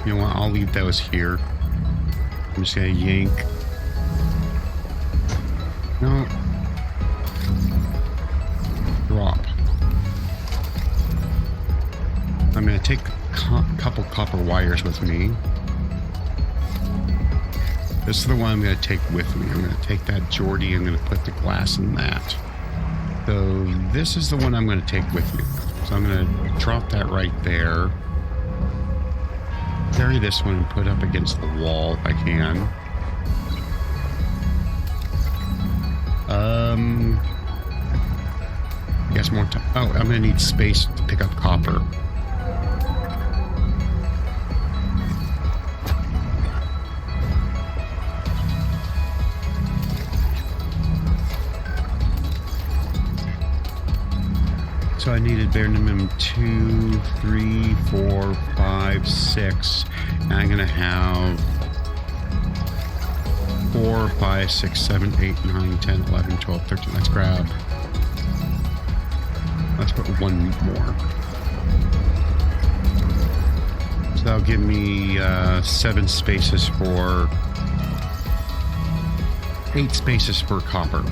you know what? I'll leave those here. I'm just going to yank... No. Drop. I'm going to take a couple copper wires with me. This is the one I'm going to take with me. I'm going to take that Geordie. I'm going to put the glass in that. So this is the one I'm going to take with me. So I'm going to drop that right there. Carry this one and put it up against the wall if I can. I guess more time. Oh, I'm going to need space to pick up copper. So I needed bare minimum 2, 3, 4, 5, 6. And I'm going to have 4, 5, 6, 7, 8, 9, 10, 11, 12, 13. Let's grab. Let's put one more. So that'll give me 7 spaces for... 8 spaces for copper.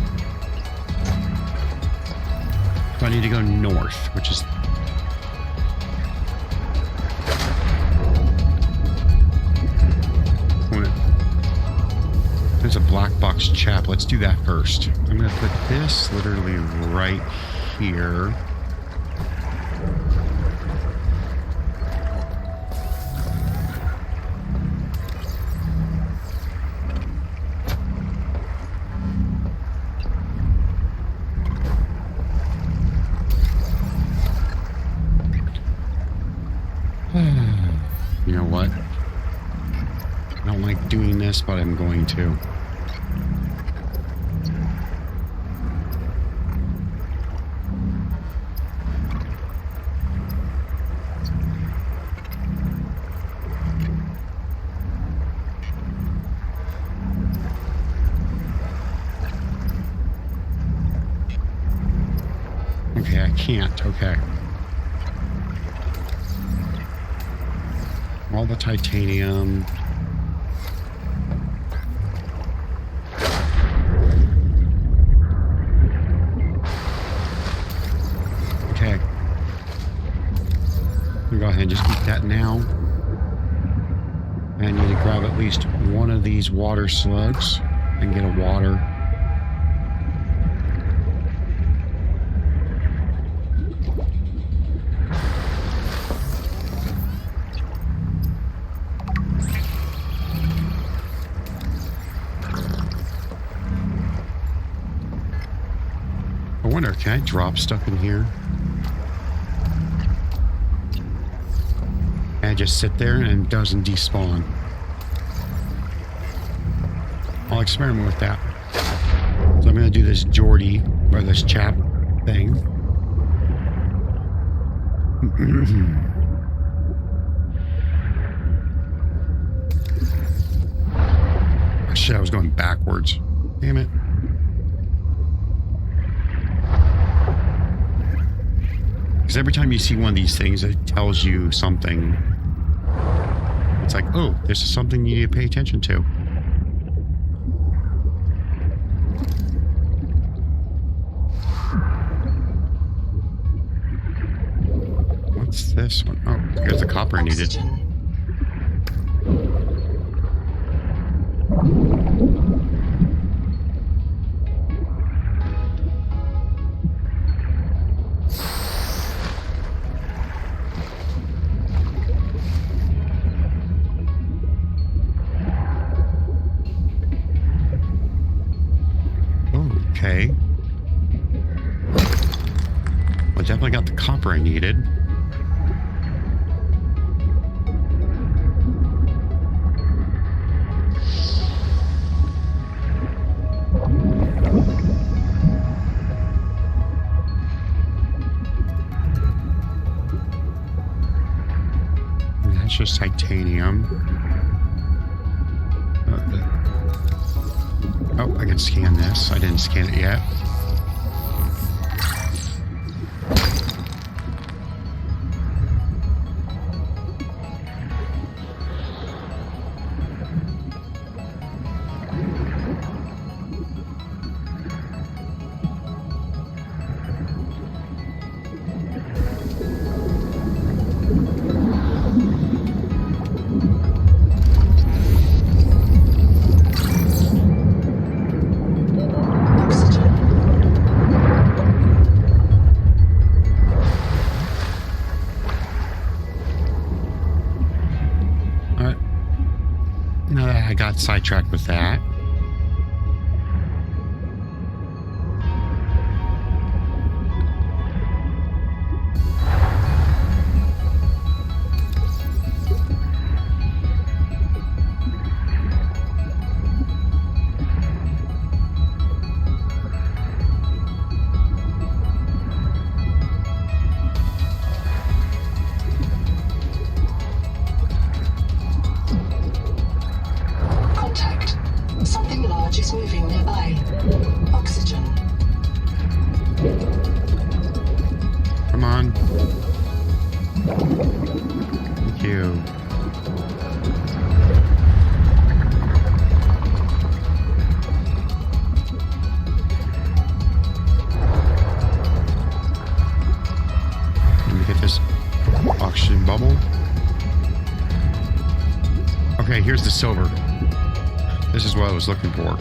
So I need to go north, which is... There's a black box chap. Let's do that first. I'm going to put this literally right here. You know what? I don't like doing this, but I'm going to. Okay, I can't. Okay. All the titanium. Okay. I'll go ahead and just keep that now. I need to grab at least one of these water slugs and get a water. I wonder, can I drop stuff in here? And I just sit there and it doesn't despawn. I'll experiment with that. So I'm going to do this Geordie, or this chap thing. Shit, I was going backwards. Damn it. Because every time you see one of these things, it tells you something. It's like, oh, this is something you need to pay attention to. What's this one? Oh, here's the copper I needed. Okay. Well, definitely got the copper I needed. And that's just titanium. Oh, I can scan this. I didn't scan it yet. I got sidetracked with that. Is moving nearby. Oxygen. Come on. Thank you. Let me get this oxygen bubble. Okay, here's the silver. This is what I was looking for.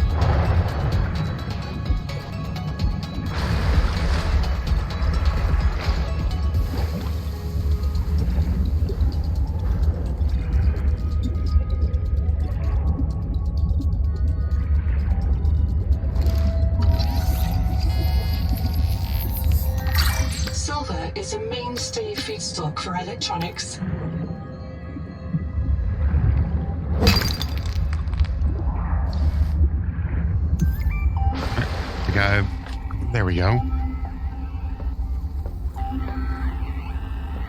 Silver is a mainstay feedstock for electronics. There we go.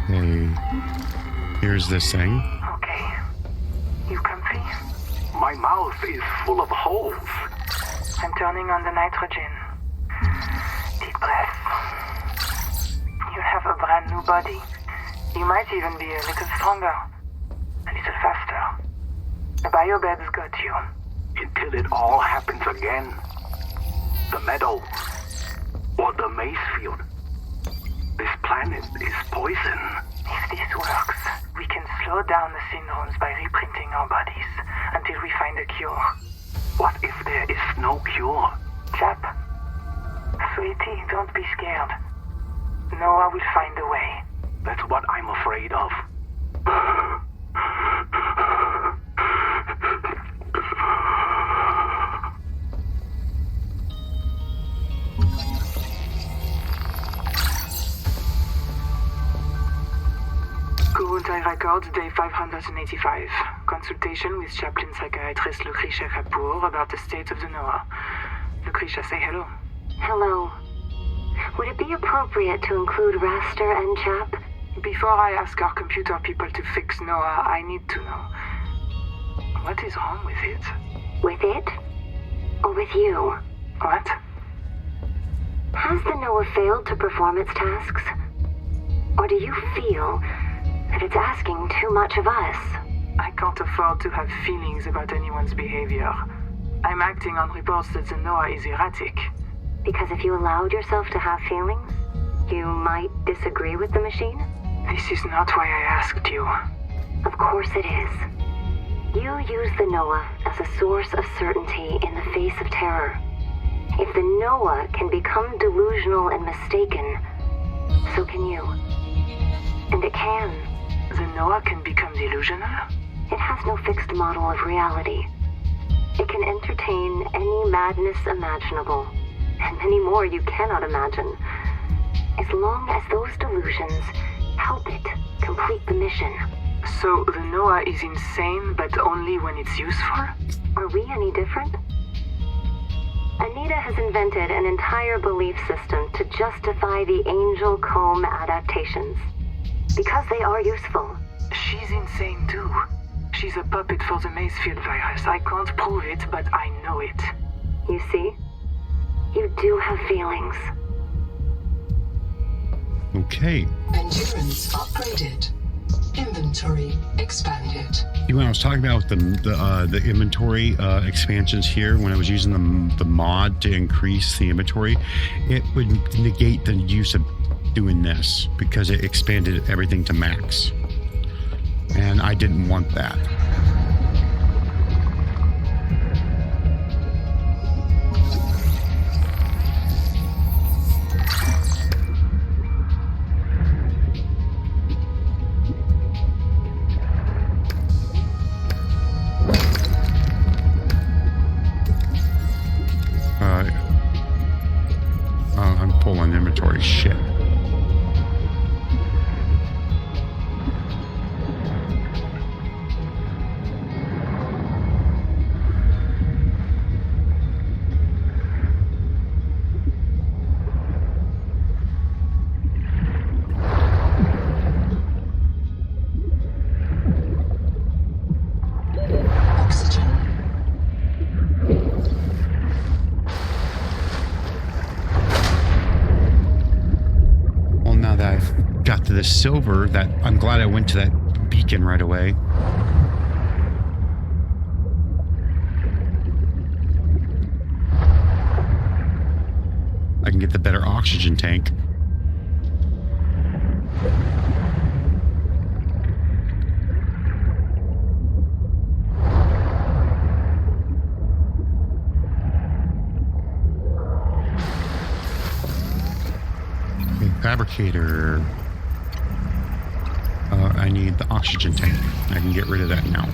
Hey, here's this thing. Okay. You comfy? My mouth is full of holes. I'm turning on the nitrogen. Deep breath. You have a brand new body. You might even be a little stronger. A little faster. The biobeds got you. Until it all happens again. The meadow. Or the maize field. This planet is poison. If this works, we can slow down the syndromes by reprinting our bodies until we find a cure. What if there is no cure? Chap, sweetie, don't be scared. Noah will find a way. That's what I'm afraid of. Kuruntai Records, day 585. Consultation with chaplain psychiatrist Lucretia Kapoor about the state of the Noah. Lucretia, say hello. Hello. Would it be appropriate to include Raster and Chap? Before I ask our computer people to fix Noah, I need to know. What is wrong with it? With it? or with you. What? Has the Noah failed to perform its tasks? Or do you feel that it's asking too much of us? I can't afford to have feelings about anyone's behavior. I'm acting on reports that the Noah is erratic. Because if you allowed yourself to have feelings, you might disagree with the machine? This is not why I asked you. Of course it is. You use the Noah as a source of certainty in the face of terror. If the Noah can become delusional and mistaken, so can you. And it can. The Noah can become delusional? It has no fixed model of reality. It can entertain any madness imaginable, and many more you cannot imagine, as long as those delusions help it complete the mission. So the Noah is insane, but only when it's useful? Are we any different? Anita has invented an entire belief system to justify the Angel Comb adaptations. Because they are useful. She's insane too. She's a puppet for the Macefield virus. I can't prove it, but I know it. You see? You do have feelings. Okay. Endurance upgraded. Inventory expanded. When I was talking about the inventory expansions here, when I was using the mod to increase the inventory, it would negate the use of doing this because it expanded everything to max. And I didn't want that. I'm full on inventory. Shit. The silver, that I'm glad I went to that beacon right away. I can get the better oxygen tank. Okay, fabricator. I need the oxygen tank. I can get rid of that now.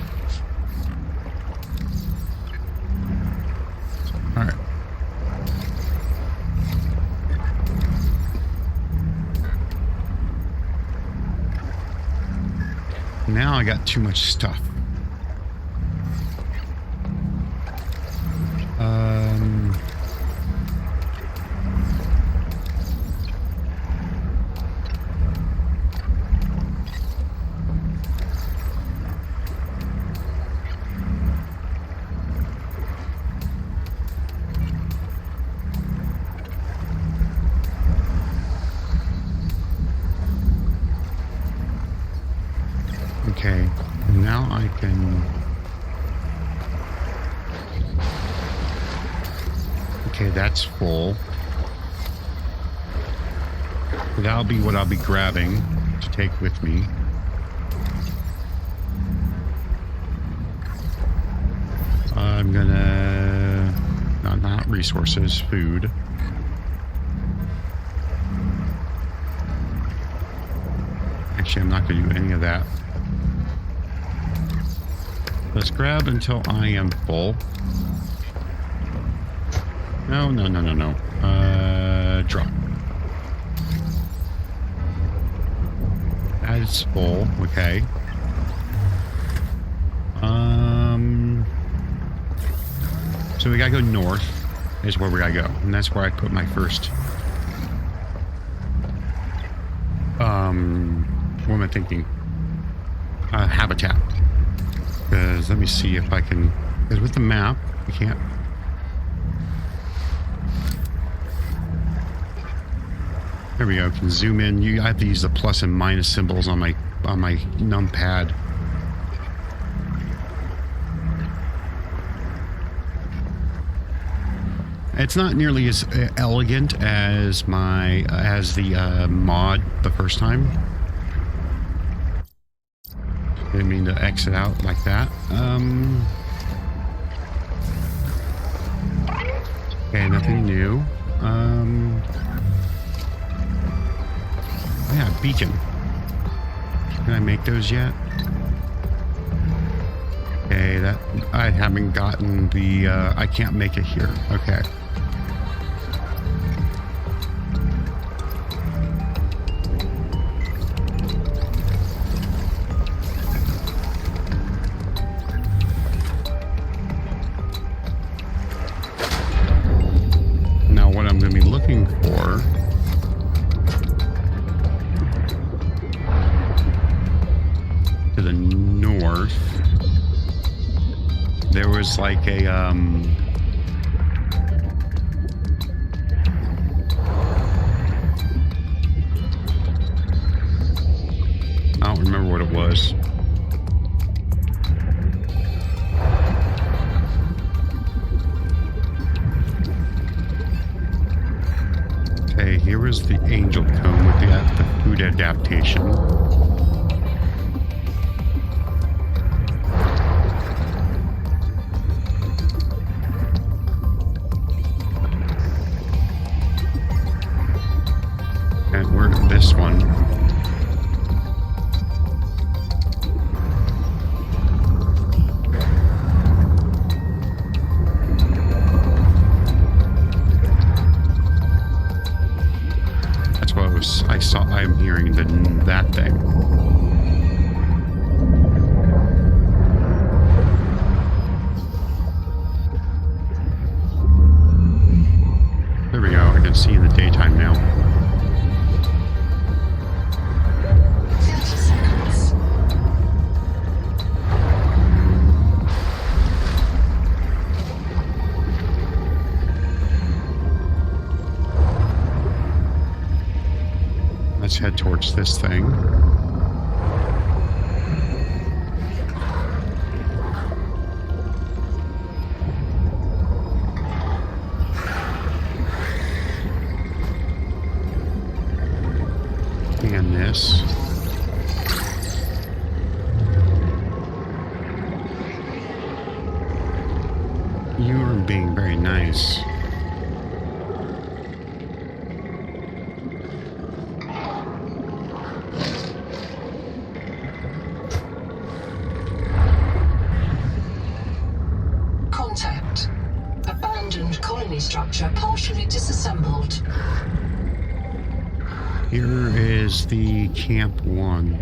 All right. Now I got too much stuff. Okay, now I can... Okay, that's full. That'll be what I'll be grabbing to take with me. I'm gonna... Not resources, food. Actually, I'm not gonna do any of that. Let's grab until I am full. No. Drop. That is full. Okay. So we gotta go north. Is where we gotta go, and that's where I put my first. What am I thinking? Habitat. Because let me see if I can. Because with the map, we can't. There we go. Can zoom in. I have to use the plus and minus symbols on my numpad. It's not nearly as elegant as the mod the first time. Didn't mean to exit out like that. Okay, nothing new. Yeah, beacon. Can I make those yet? Okay, that I haven't gotten the. I can't make it here. Okay. Now, what I'm going to be looking for. To the north, there was like a I don't remember what it was. Okay, here was the angel cone with the food adaptation. This one. That's what I saw. I'm hearing that thing. There we go. I can see in the daytime now. Let's head towards this thing. And this. You are being very nice. Structure partially disassembled. Here is the Camp 1.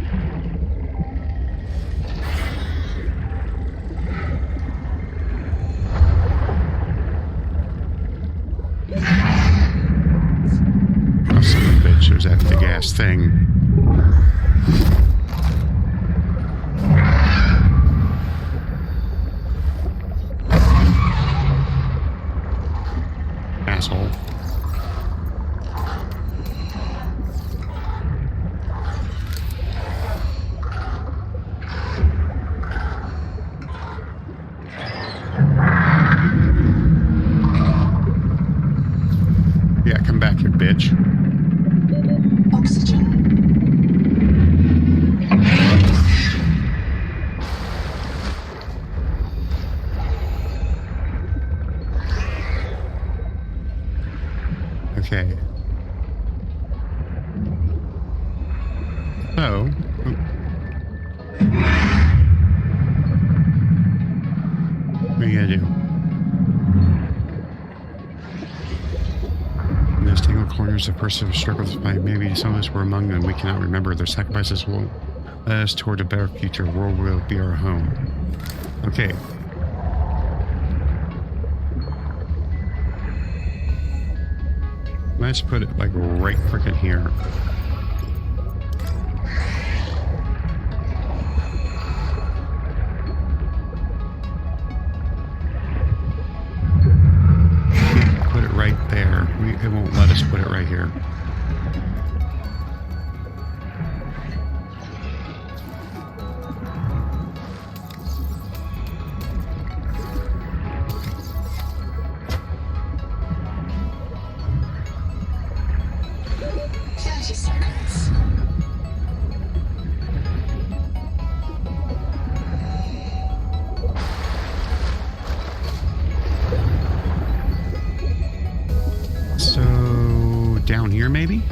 Oh, son of a bitch, there's that big ass thing. Asshole. Yeah, come back here, bitch. Oxygen. Okay. So, what are you gonna do? In those tangled corners, the person who struggled by maybe some of us were among them. We cannot remember. Their sacrifices will lead us toward a better future. The world will be our home. Okay. Let's put it like right frickin' here. Put it right there. It won't let us put it right here. 30 seconds. So down here, maybe?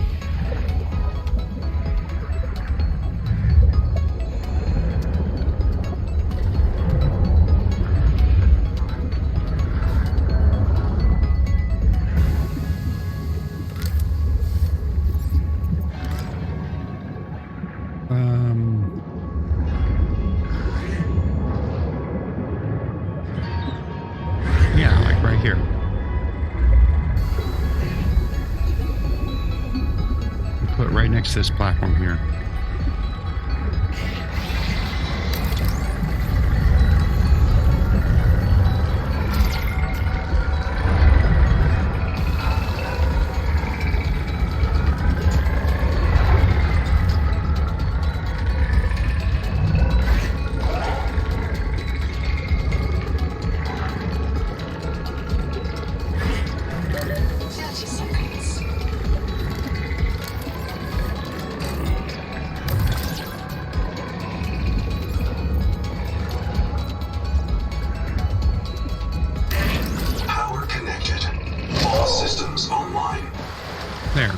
Yeah, like right here. Put it right next to this platform here. There.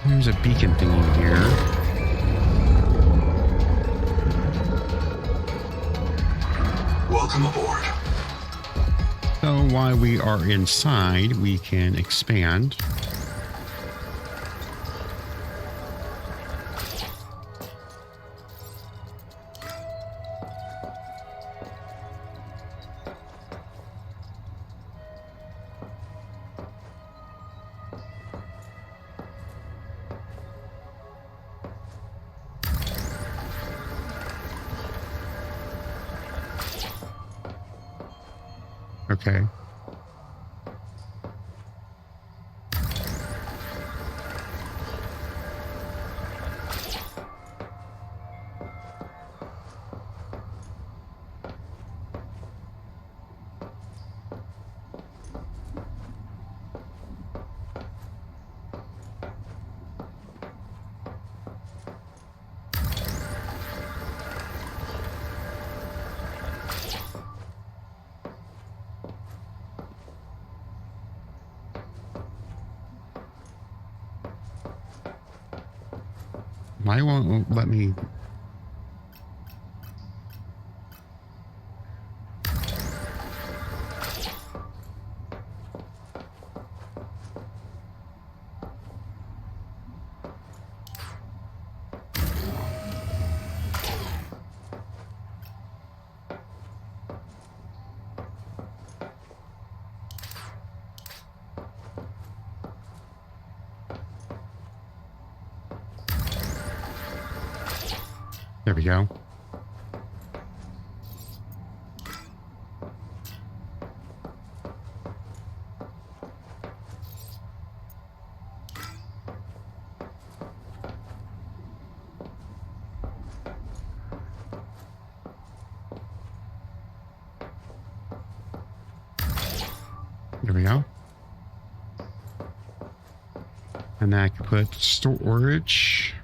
There's a beacon thingy here. Welcome aboard. So while we are inside, we can expand. Okay. Why won't let me? There we go. There we go. And then I can put storage.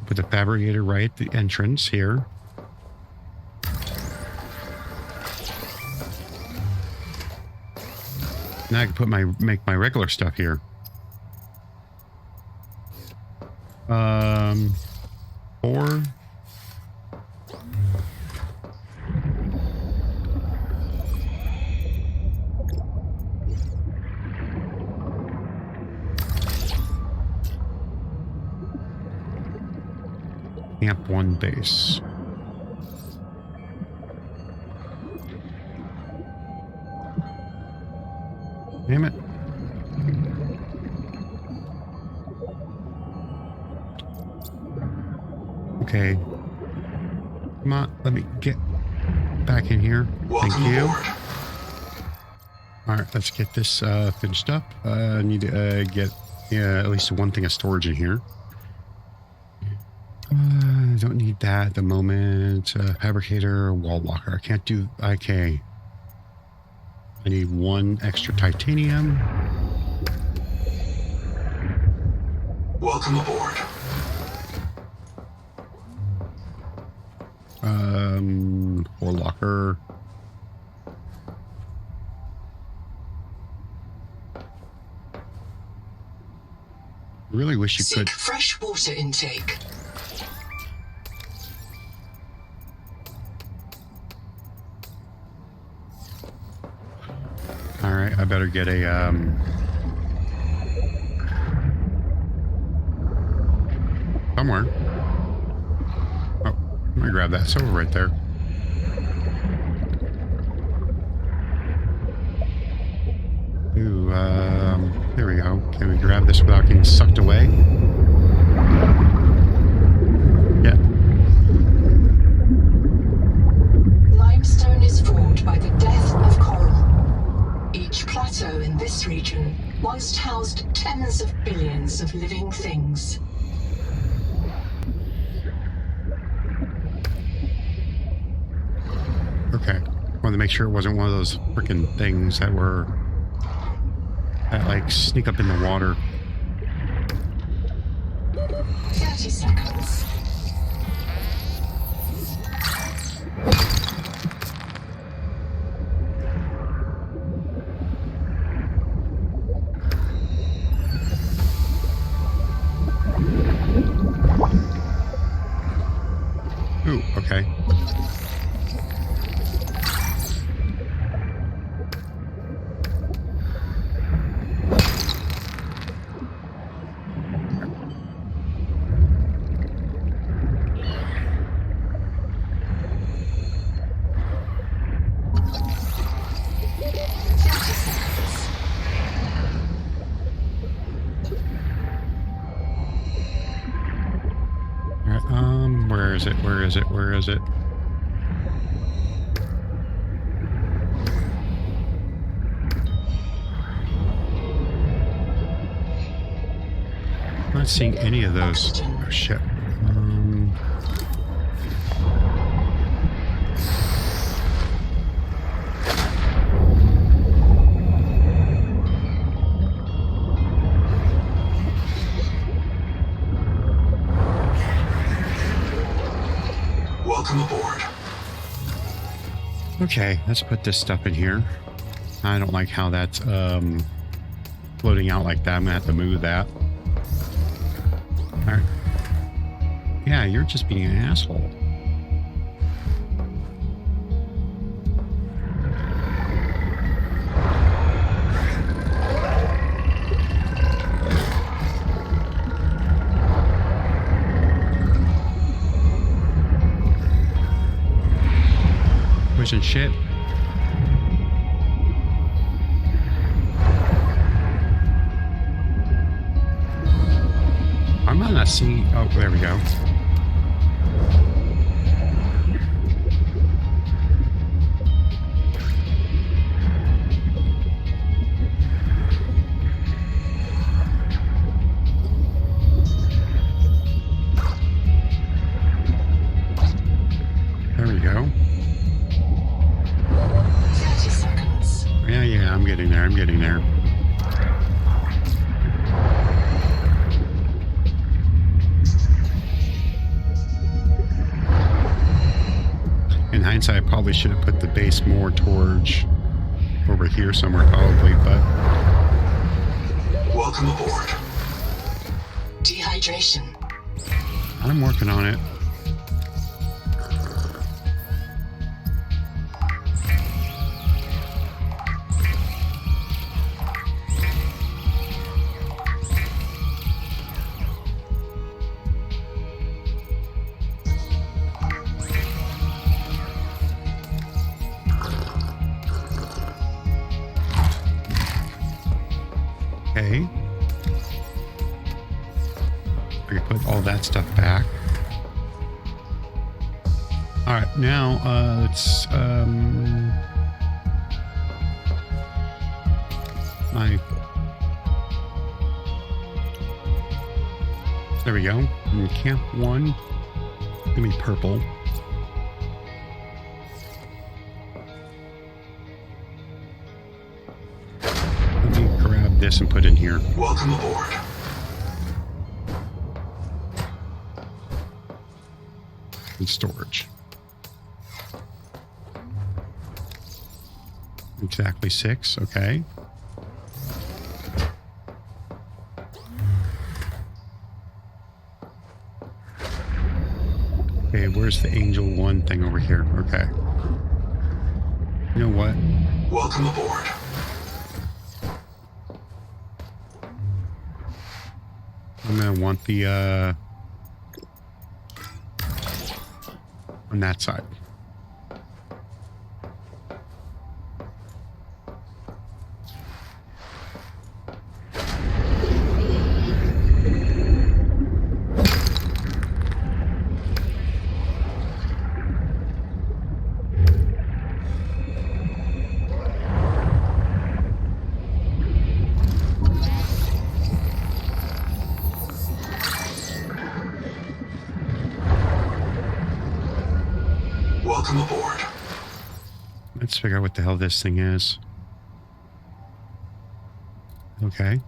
Put the fabricator right at the entrance here. Now I can put make my regular stuff here. Four. Camp 1 base. Damn it. Okay. Come on, let me get back in here. Thank you. Alright, let's get this finished up. I need to get at least one thing of storage in here. I don't need that at the moment. Fabricator, wall walker. I can't do. Okay. I need 1 extra titanium. Welcome aboard. Or locker. Really wish you Seek could. fresh water intake. All right, I better get a somewhere. Oh, let me grab that silver right there. Ooh, there we go. Can we grab this without getting sucked away? Yeah. Limestone is formed by the death of coral. Each plateau in this region once housed tens of billions of living things. Okay. Wanted to make sure it wasn't one of those freaking things that like sneak up in the water. 30 seconds. Ooh, okay. Where is it? Where is it? Where is it? I'm not seeing any of those. Oh shit. Welcome aboard. Okay, let's put this stuff in here. I don't like how that's floating out like that. I'm gonna have to move that. All right. Yeah, you're just being an asshole. Pushing shit. I'm not seeing. Oh, there we go. There we go. 30 seconds. Yeah, I'm getting there. I'm getting there. In hindsight, I probably should have put the base more towards over here somewhere, probably, but Welcome aboard. Dehydration. I'm working on it. Okay. I can put all that stuff back. All right, now let's there we go. In camp 1, give me purple. this and put in here. Welcome aboard. In storage. Exactly 6, okay. Okay, where's the Angel 1 thing over here? Okay. You know what? Welcome aboard. I'm gonna want the, on that side. Welcome aboard. Let's figure out what the hell this thing is. Okay.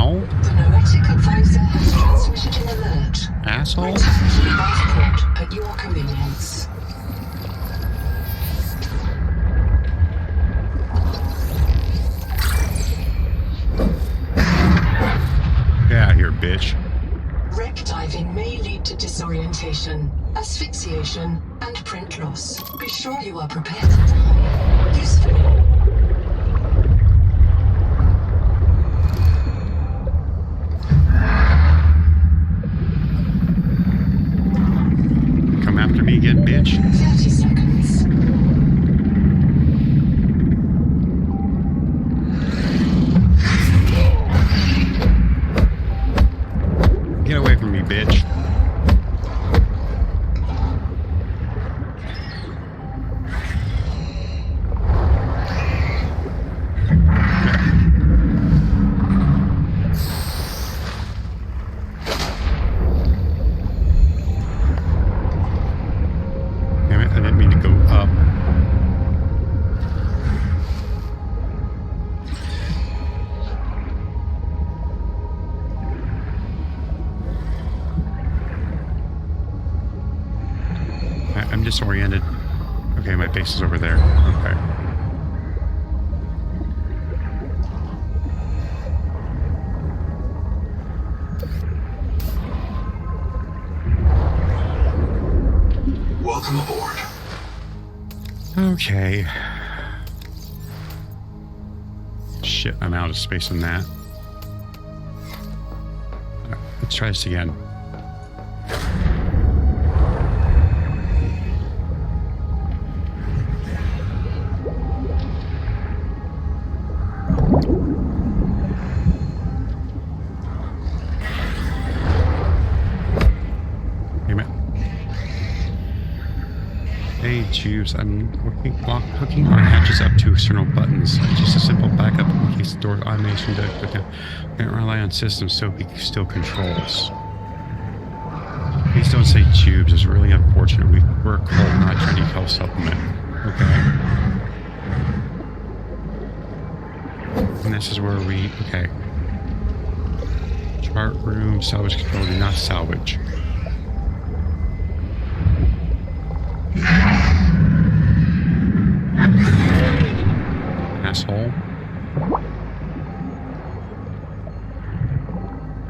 The noetic advisor has transmitted an alert. Asshole. Return to the lifeport at your convenience. Get out of here, bitch. Wreck diving may lead to disorientation, asphyxiation, and print loss. Be sure you are prepared to die. Usefully. Come after me again, bitch. 30 seconds. Get away from me, bitch. Damn it, I didn't mean to go up. I'm disoriented. Okay, my base is over there. Okay. Welcome aboard. Okay. Shit, I'm out of space on that. Alright, let's try this again. Damn it. Hey, tubes, I'm hooking our hatches up to external buttons. Just a simple backup in case the door automation can't rely on systems so he still controls. Please don't say tubes, it's really unfortunate. We're a cult, not a trendy health supplement. Okay. And this is where we, okay. Chart room, salvage control, do not salvage. Asshole.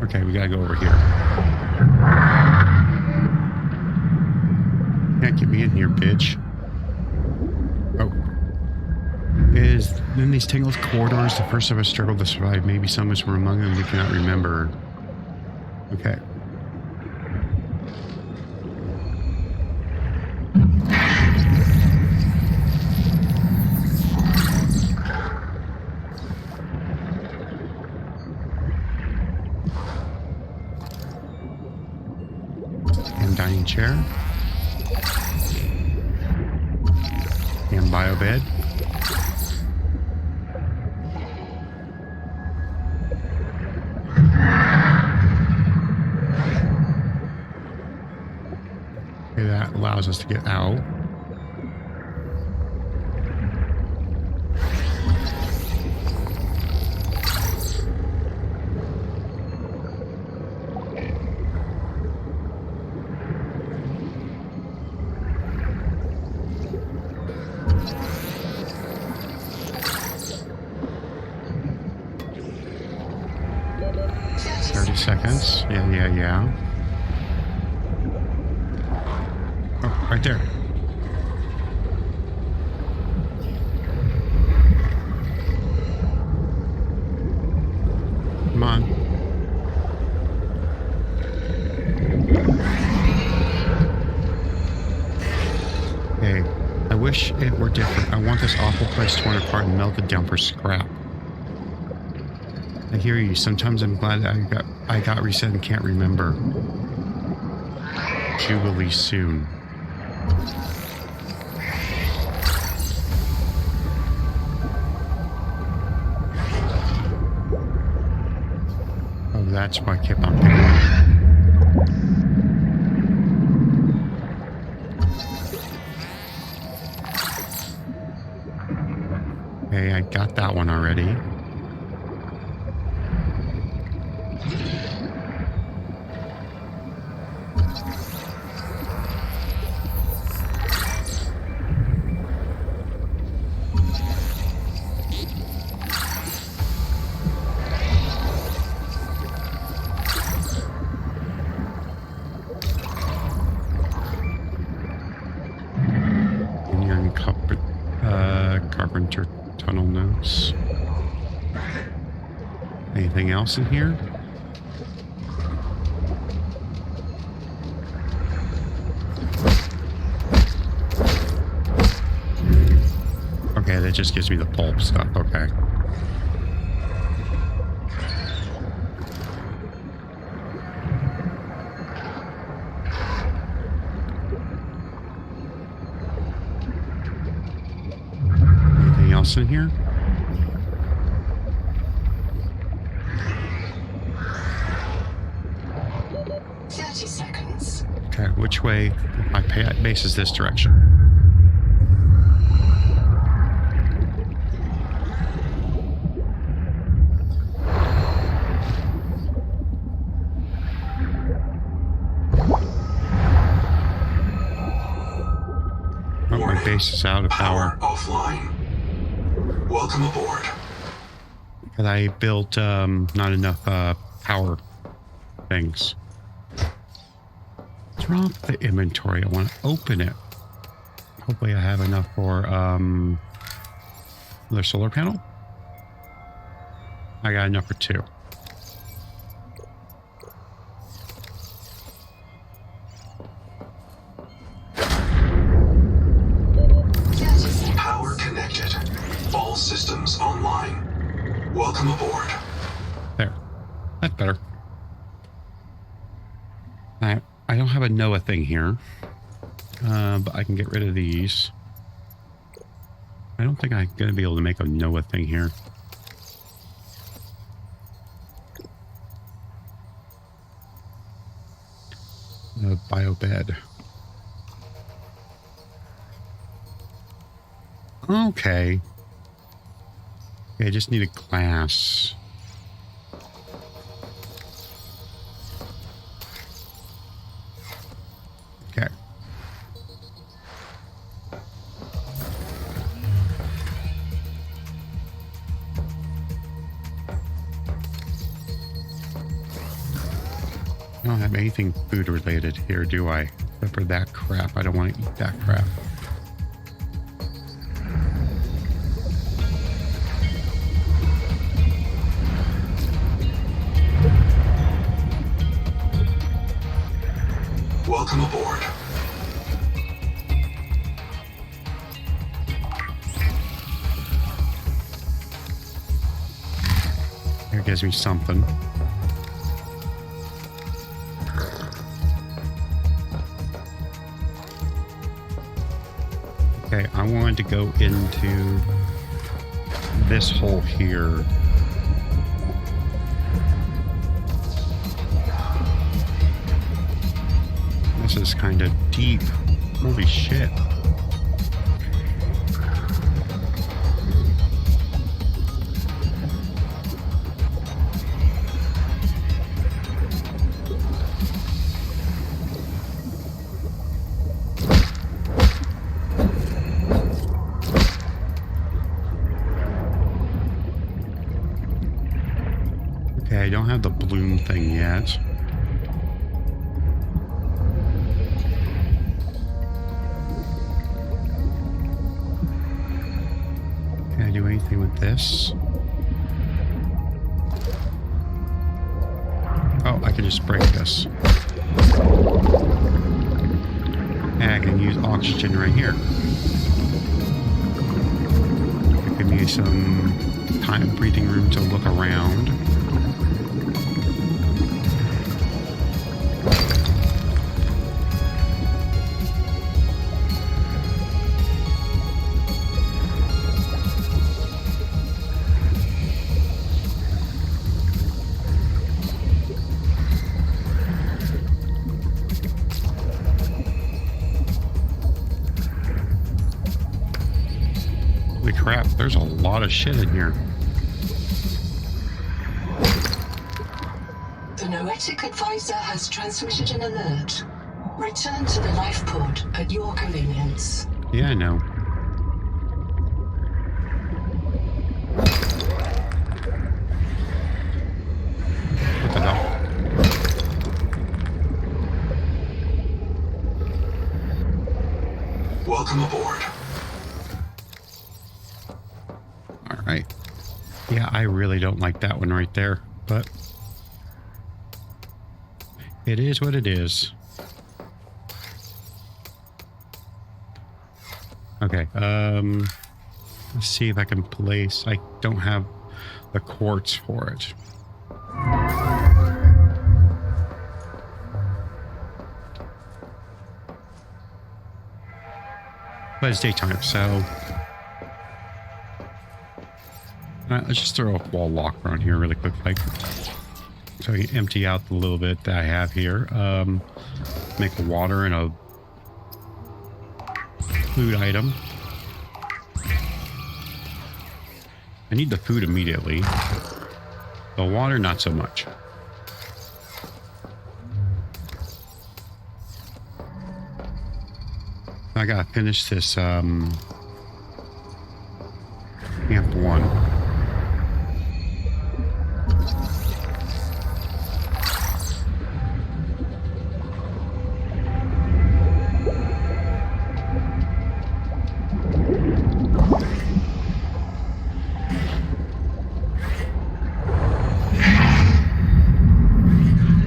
Okay, we gotta go over here. Can't get me in here, bitch. Oh. In these tangled corridors, the first of us struggled to survive. Maybe some of us were among them we cannot remember. Okay. dining chair. And bio bed. Okay, that allows us to get out. Seconds. Yeah. Oh, right there. Come on. Okay. I wish it were different. I want this awful place torn apart and melted down for scrap. I hear you. Sometimes I'm glad I got reset and can't remember. Jubilee soon. Oh, that's why I kept on picking up. Okay, I got that one already. Carpenter tunnel notes. Anything else in here? Okay, that just gives me the pulp stuff. Okay. In here? Seconds. Okay, which way? My base is this direction. Oh, my base is out of power. Offline. Welcome aboard. Because I built not enough power things. What's wrong with the inventory? I want to open it. Hopefully I have enough for another solar panel. I got enough for 2. Power connected. All systems online. Welcome aboard. There. That's better. I don't have a NOAA thing here. But I can get rid of these. I don't think I'm going to be able to make a NOAA thing here. Bio bed. Okay. I just need a glass. Okay. I don't have anything food related here, do I? Except for that crap. I don't want to eat that crap. Welcome aboard. Here gives me something. Okay, I wanted to go into this hole here. This is kind of deep. Holy shit. Okay, I don't have the bloom thing yet. Can I do anything with this? Oh, I can just break this. And I can use oxygen right here. Give me some time, breathing room to look around. Holy crap, there's a lot of shit in here. The Noetic advisor has transmitted an alert. Return to the life pod at your convenience. Yeah, I know. What the hell? Welcome aboard. Alright. Yeah, I really don't like that one right there, but it is what it is. Okay, let's see if I can place... I don't have the quartz for it. But it's daytime, so... let's just throw a wall locker on here really quick, like, so I can empty out the little bit that I have here. Make the water and a food item. I need the food immediately. The water, not so much. I gotta finish this camp 1.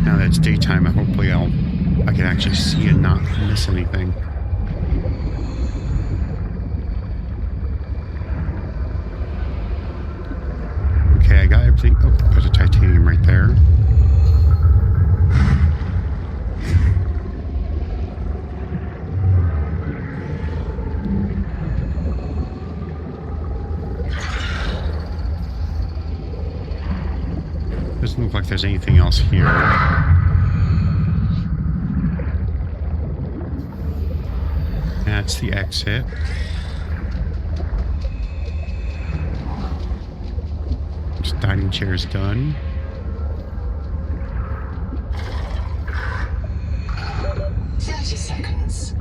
Now that it's daytime, hopefully I can actually see and not miss anything. Okay, I got everything. Oh, there's a titanium right there. Doesn't look like there's anything else here. That's the exit. This dining chair is done. Seconds.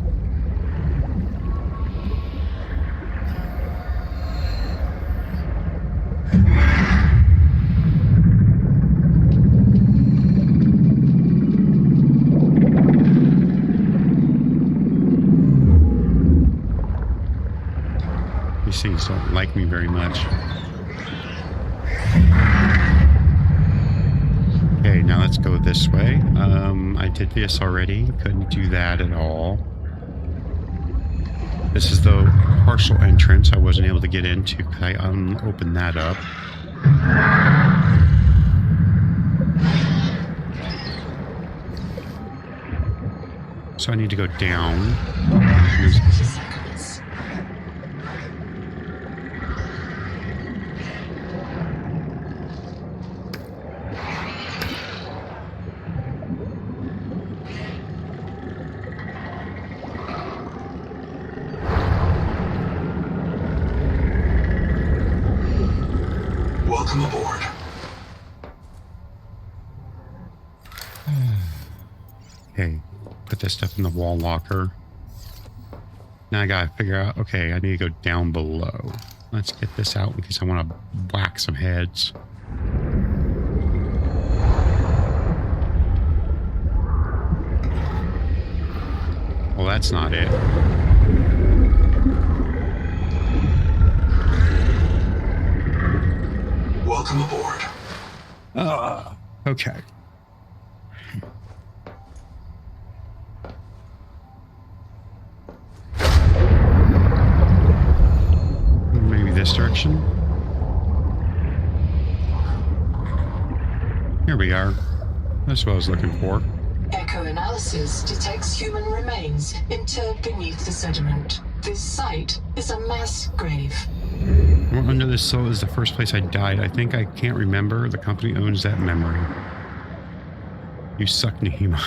These things don't like me very much. Okay, now let's go this way. I did this already. Couldn't do that at all. This is the partial entrance I wasn't able to get into because I opened that up. So I need to go down. Welcome aboard. Okay, put this stuff in the wall locker. Now I gotta figure out, okay, I need to go down below. Let's get this out because I want to whack some heads. Well, that's not it. Welcome aboard. Okay. Maybe this direction. Here we are. That's what I was looking for. Echo analysis detects human remains interred beneath the sediment. This site is a mass grave. Under this soil is the first place I died. I think I can't remember. The company owns that memory. You suck, Nahima.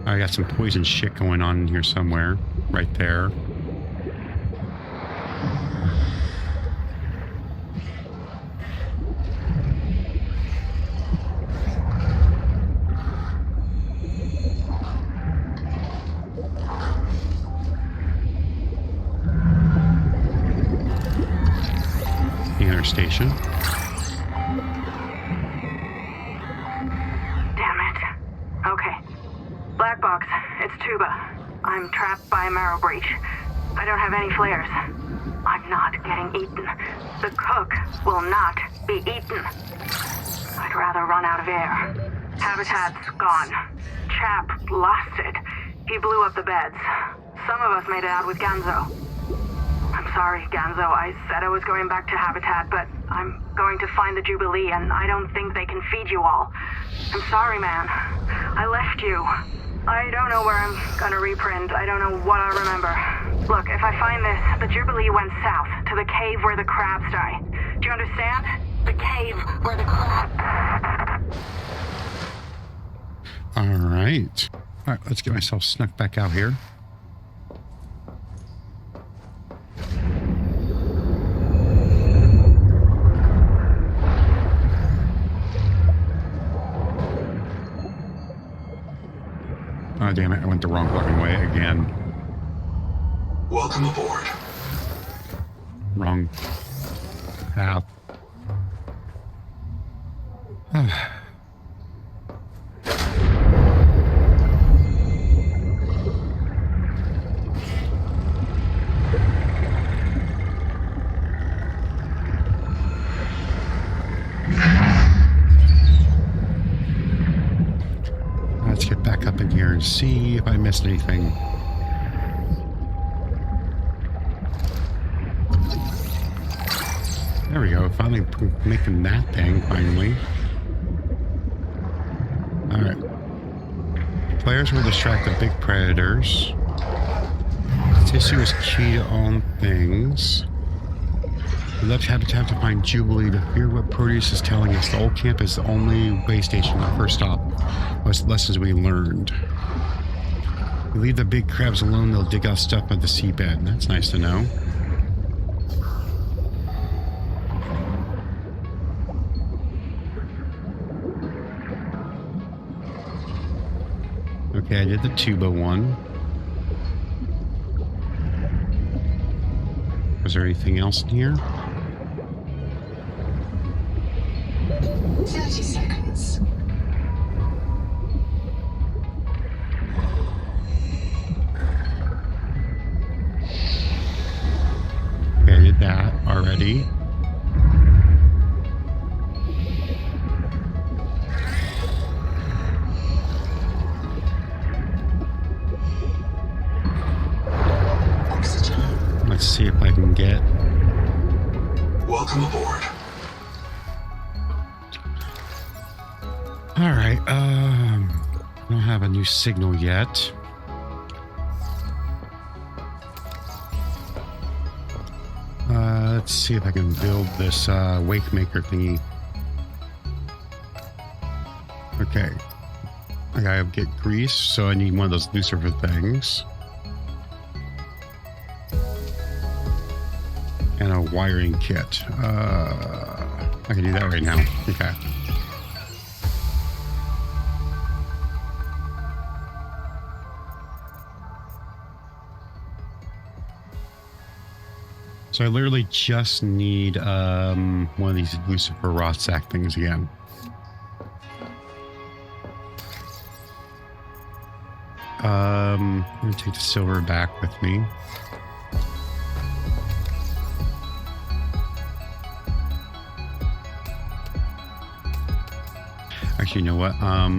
I got some poison shit going on in here somewhere. Right there. Station. Damn it. Okay. Black box. It's Tuba. I'm trapped by a marrow breach. I don't have any flares. I'm not getting eaten. The cook will not be eaten. I'd rather run out of air. Habitat's gone. Chap lost it. He blew up the beds. Some of us made it out with Ganzo. I'm sorry, Ganzo. I said I was going back to Habitat, but I'm going to find the Jubilee, and I don't think they can feed you all. I'm sorry, man. I left you. I don't know where I'm gonna reprint. I don't know what I remember. Look, if I find this, the Jubilee went south, to the cave where the crabs die. Do you understand? The cave where the crabs... Alright. Alright, let's get myself snuck back out here. Oh, damn it. I went the wrong fucking way again. Welcome aboard. Wrong path. Let's get back up in here and see if I missed anything. There we go. Finally making that thing, finally. Alright. Players will distract the big predators. Tissue is key to all things. We left Habitat to find Jubilee to hear what Proteus is telling us. The old camp is the only way station, our first stop. What's the lessons we learned? We leave the big crabs alone, they'll dig out stuff at the seabed. That's nice to know. Okay, I did the tuba one. Was there anything else in here? 30 seconds. Okay, I did that already. Oxygen. Let's see if I can get... Welcome aboard. Alright, I don't have a new signal yet. Let's see if I can build this wake maker thingy. Okay. I gotta get grease, so I need one of those Lucifer things. And a wiring kit. I can do that right now. Okay. So I literally just need one of these Lucifer rod sack things again. I'm going to take the silver back with me. Actually, you know what? I'm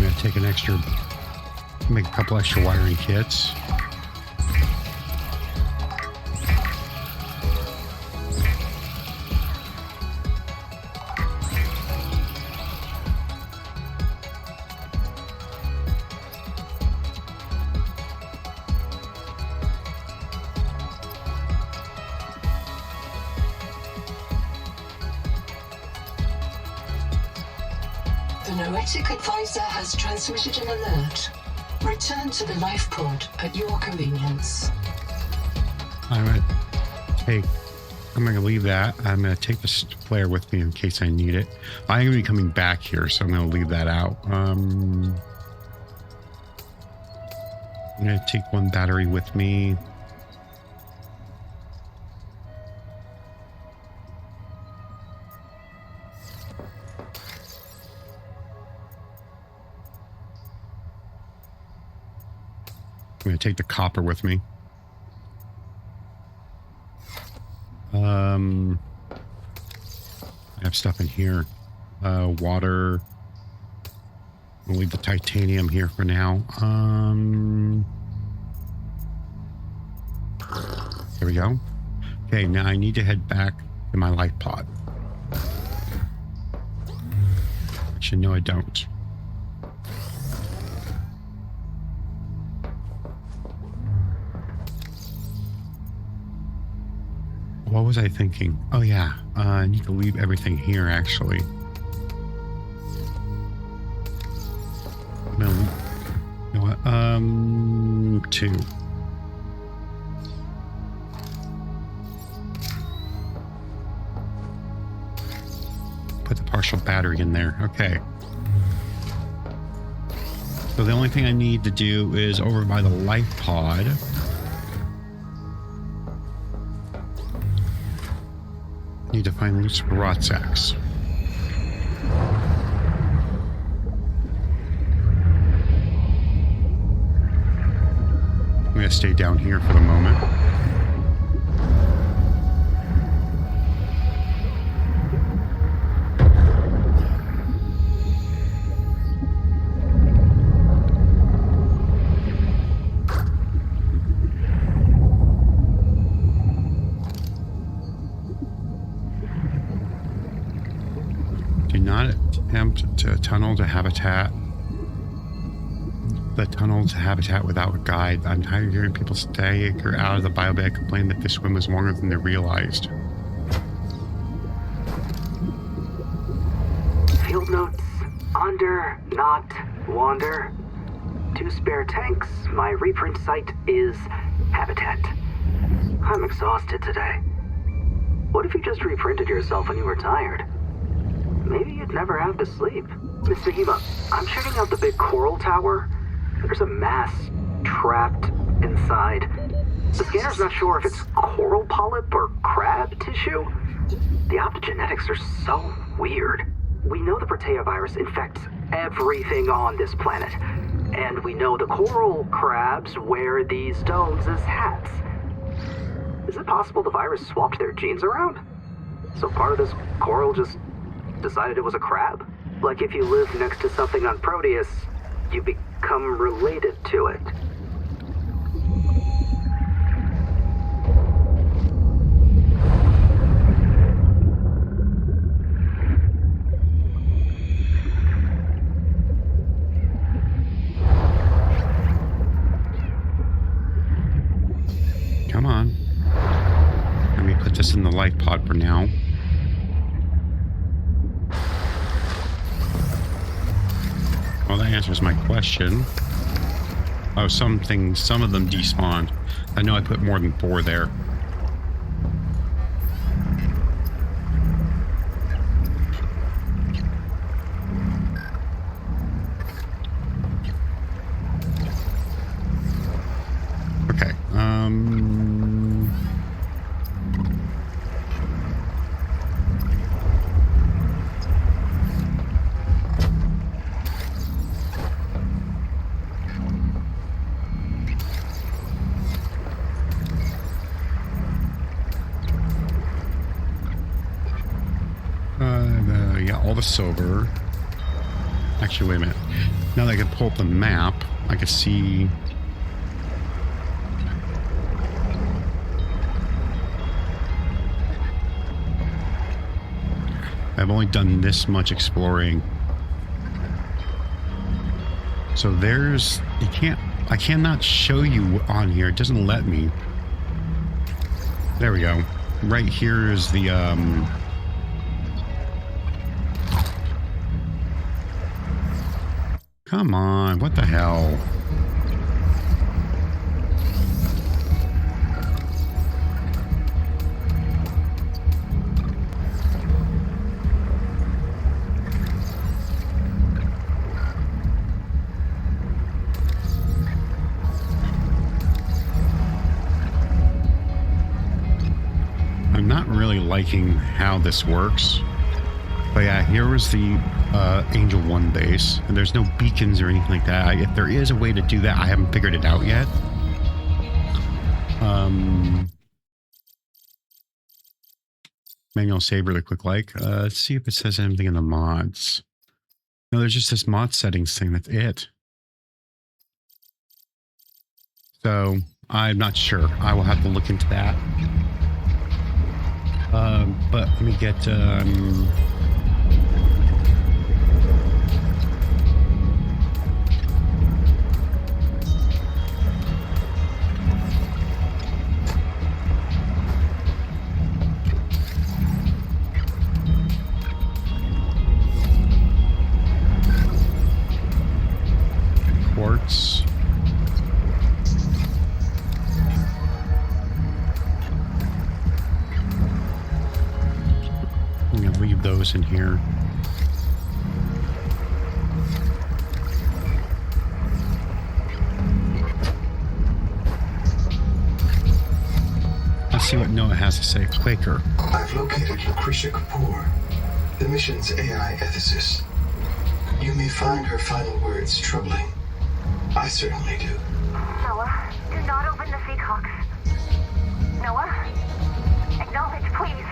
going to take an extra, make a couple extra wiring kits. The Noetic advisor has transmitted an alert. Return to the life pod at your convenience. I'm going to leave that. I'm going to take this flare with me in case I need it. I'm going to be coming back here, so I'm going to leave that out. I'm going to take one battery with me. I'm going to take the copper with me. I have stuff in here. Water. We'll leave the titanium here for now. There we go. Okay, now I need to head back to my life pod. Actually, no, I don't. What was I thinking? Oh yeah, I need to leave everything here actually. No, you know what? 2. Put the partial battery in there. Okay. So the only thing I need to do is over by the life pod. Need to find Lucifer rot sacks. I'm going to stay down here for the moment. Do not attempt to tunnel to habitat. The tunnel to habitat without a guide. I'm tired of hearing people stagger out of the biobag complain that this swim was longer than they realized. Field notes: under, not, wander. 2 spare tanks. My reprint site is habitat. I'm exhausted today. What if you just reprinted yourself when you were tired? Maybe you'd never have to sleep. Miss Nahima, I'm checking out the big coral tower. There's a mass trapped inside. The scanner's not sure if it's coral polyp or crab tissue. The optogenetics are so weird. We know the Protea virus infects everything on this planet. And we know the coral crabs wear these domes as hats. Is it possible the virus swapped their genes around? So part of this coral just decided it was a crab? Like if you live next to something on Proteus, you become related to it. Come on. Let me put this in the life pod for now. Well, that answers my question. Oh, some of them despawned. I know I put more than 4 there. Okay. Yeah, all the silver. Actually, wait a minute. Now that I can pull up the map, I can see. I've only done this much exploring. So there's, I cannot show you on here. It doesn't let me. There we go. Right here is the, come on, what the hell? I'm not really liking how this works. But yeah, here was the Angel 1 base, and there's no beacons or anything like that. If there is a way to do that, I haven't figured it out yet. Manual save really quick like. Let's see if it says anything in the mods. No, there's just this mod settings thing. That's it. So I'm not sure. I will have to look into that. But let me get... quartz. I'm going to leave those in here. Let's see what Noah has to say. Quaker. I've located Lucretia Kapoor, the mission's AI ethicist. You may find her final words troubling. I certainly do. Noah, do not open the Seahawks. Noah, acknowledge, please.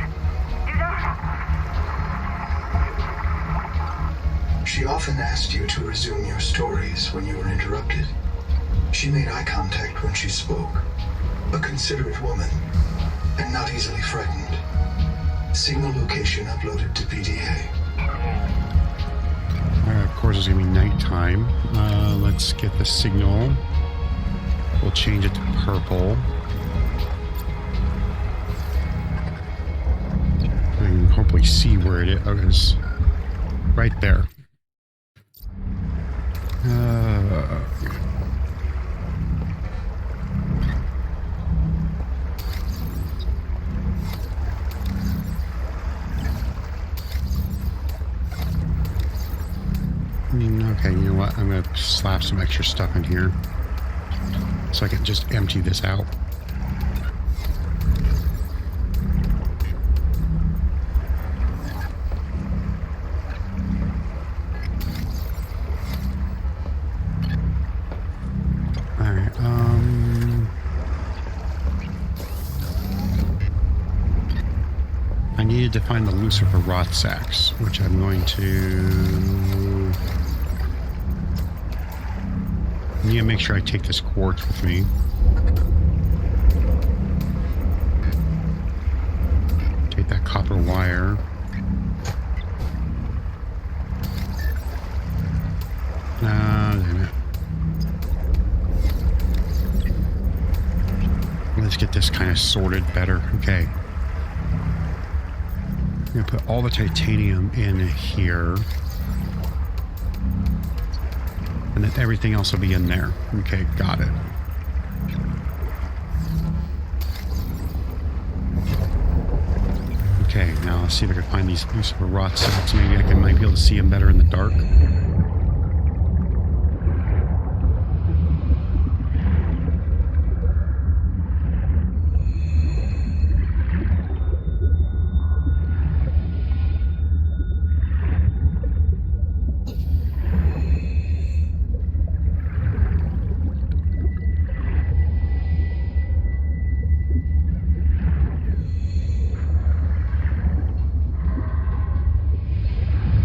Do not. She often asked you to resume your stories when you were interrupted. She made eye contact when she spoke. A considerate woman, and not easily frightened. Signal location uploaded to PDA. Of course, it's going to be nighttime. Let's get the signal. We'll change it to purple. I can hopefully see where it is. Oh, it's right there. Okay, you know what? I'm going to slap some extra stuff in here so I can just empty this out. Alright, I needed to find the Lucifer rot sacks, which I'm going to... I need to make sure I take this quartz with me. Take that copper wire. Damn it. Let's get this kind of sorted better. Okay. I'm going to put all the titanium in here. And then everything else will be in there. Okay, got it. Okay, now let's see if I can find these rot sacks. Maybe I might be able to see them better in the dark.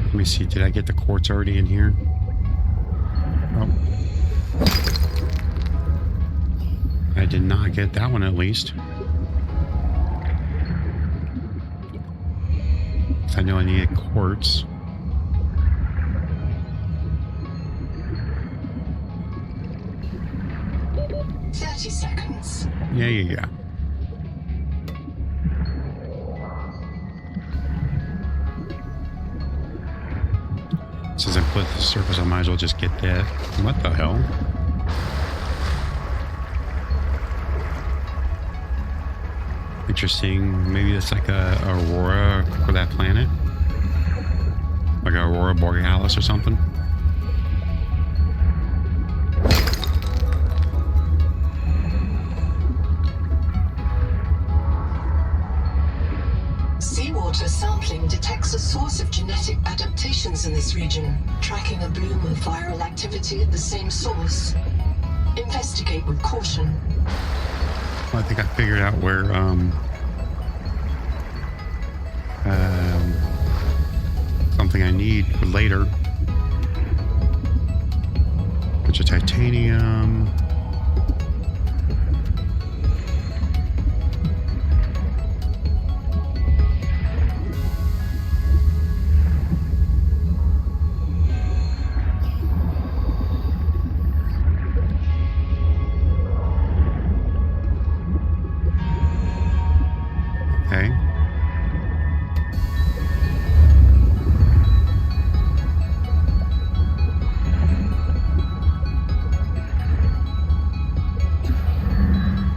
Let me see, did I get the quartz already in here? Oh. I did not get that one at least. I know I needed quartz. Seconds. Yeah. Since I put the surface, I might as well just get that. What the hell? Interesting. Maybe it's like a aurora for that planet. Like a aurora borealis or something. Seawater sampling detects a source of genetic adaptations in this region, tracking a bloom of viral activity at the same source. Investigate with caution. Well, I think I figured out where something I need for later. Bunch of titanium. Okay.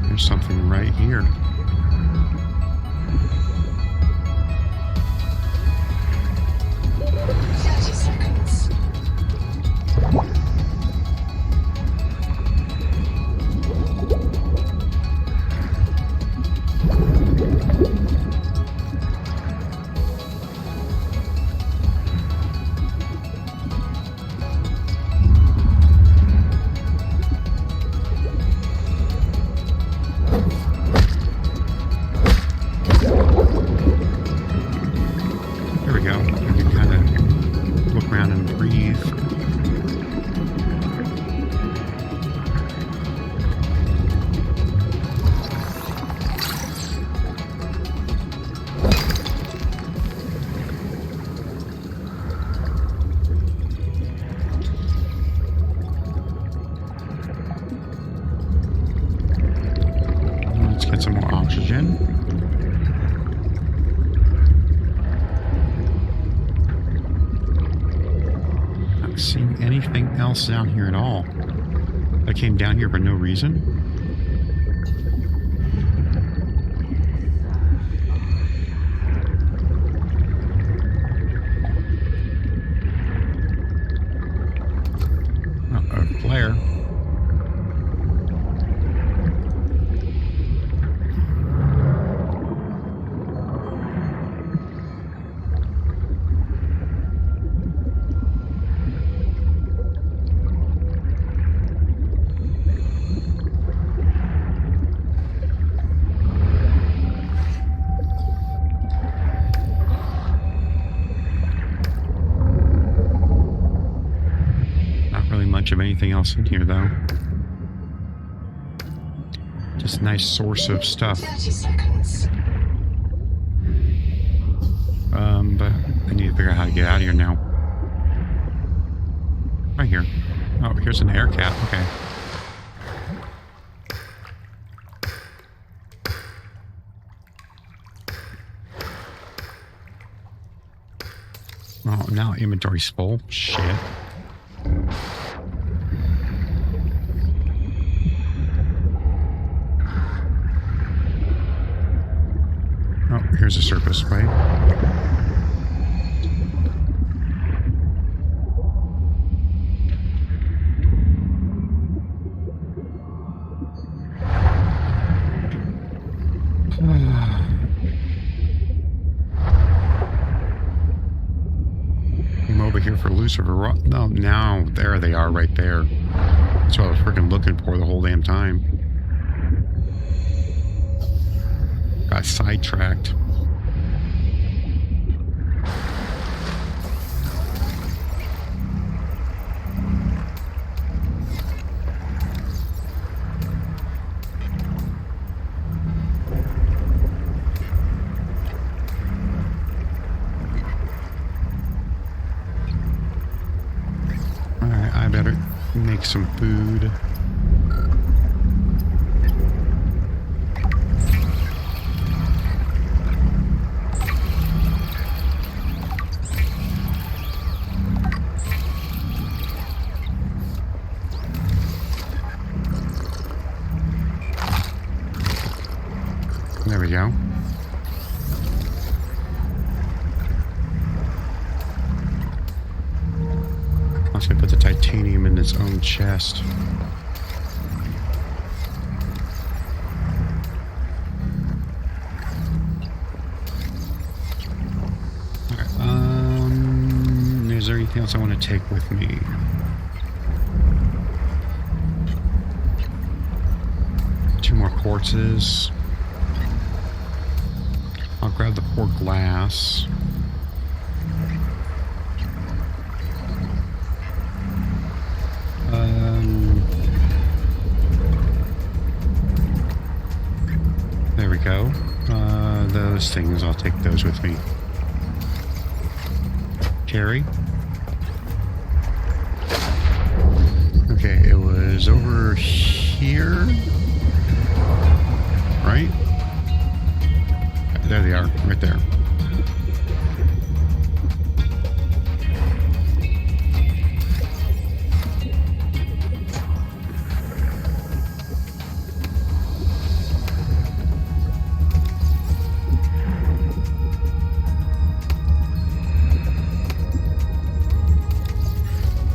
There's something right here. There we go. I can kind of look around and breathe. Let's get some more oxygen. Not seeing anything else down here at all. I came down here for no reason. Uh-oh, flare. Much of anything else in here though. Just a nice source of stuff. 30 seconds. But I need to figure out how to get out of here now. Right here. Oh, here's an air cap. Okay. Oh, now inventory's full. Shit. Here's a surface way. I'm over here for Lucifer. No, now there they are, right there. That's what I was freaking looking for the whole damn time. Got sidetracked. Alright, I better make some food. There we go. I'll have to put the titanium in its own chest. Alright, is there anything else I want to take with me? Two more quartzes. I'll grab the 4 glass. There we go. Those things, I'll take those with me. Carry. Okay, it was over here. Right? There they are, right there.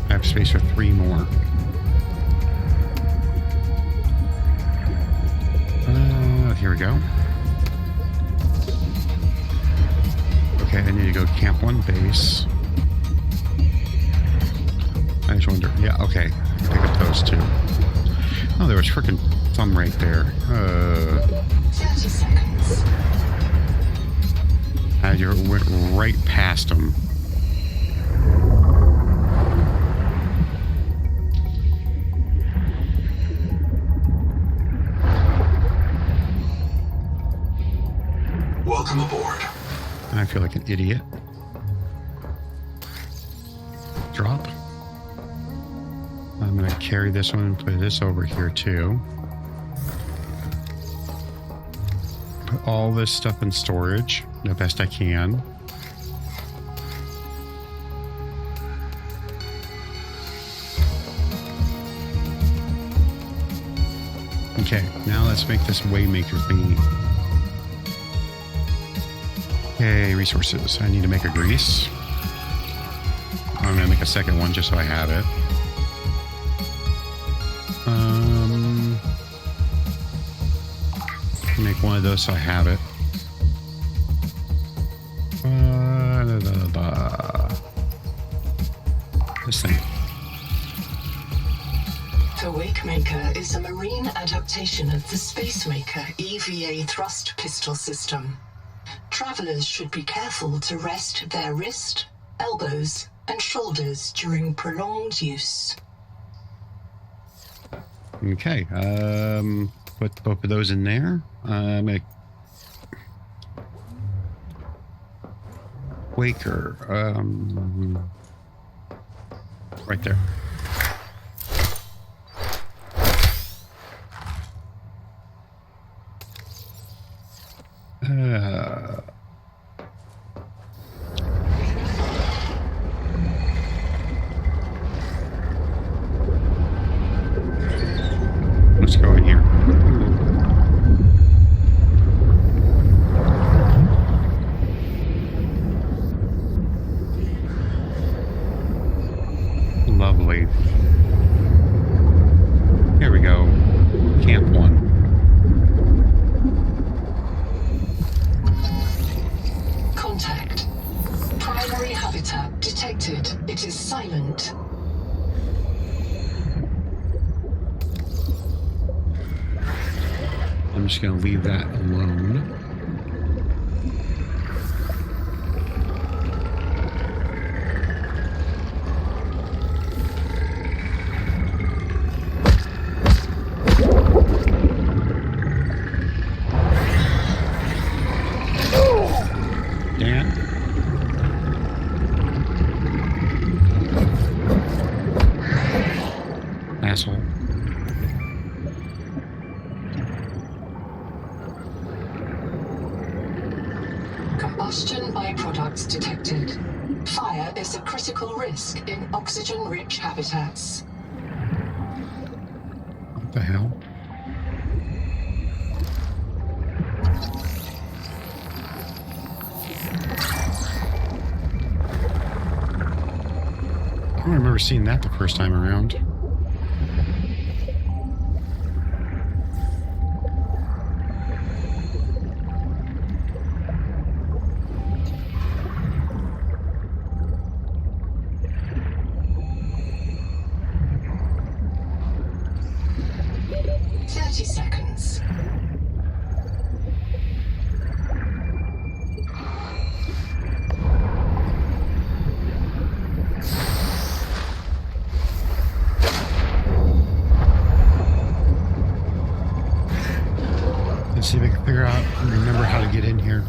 I have space for 3 more. Here we go. Okay, I need to go Camp 1 base. I just wonder. Yeah, okay. Pick up those 2. Oh, there was frickin' some right there. 30 seconds. I went right past them. Welcome aboard. I feel like an idiot. Drop. I'm going to carry this one and put this over here too. Put all this stuff in storage the best I can. Okay, now let's make this Waymaker thingy. Okay, resources. I need to make a grease. I'm gonna make a second one just so I have it. Make one of those so I have it. This thing. The Wakemaker is a marine adaptation of the Spacemaker EVA thrust pistol system. Travelers should be careful to rest their wrist, elbows, and shoulders during prolonged use. Okay, put both of those in there. Waker, right there. Let's go in here. I'm just going to leave that alone. Dan? Asshole. Combustion byproducts detected. Fire is a critical risk in oxygen-rich habitats. What the hell? I don't remember seeing that the first time around. Seconds. Let's see if I can figure out and remember how to get in here.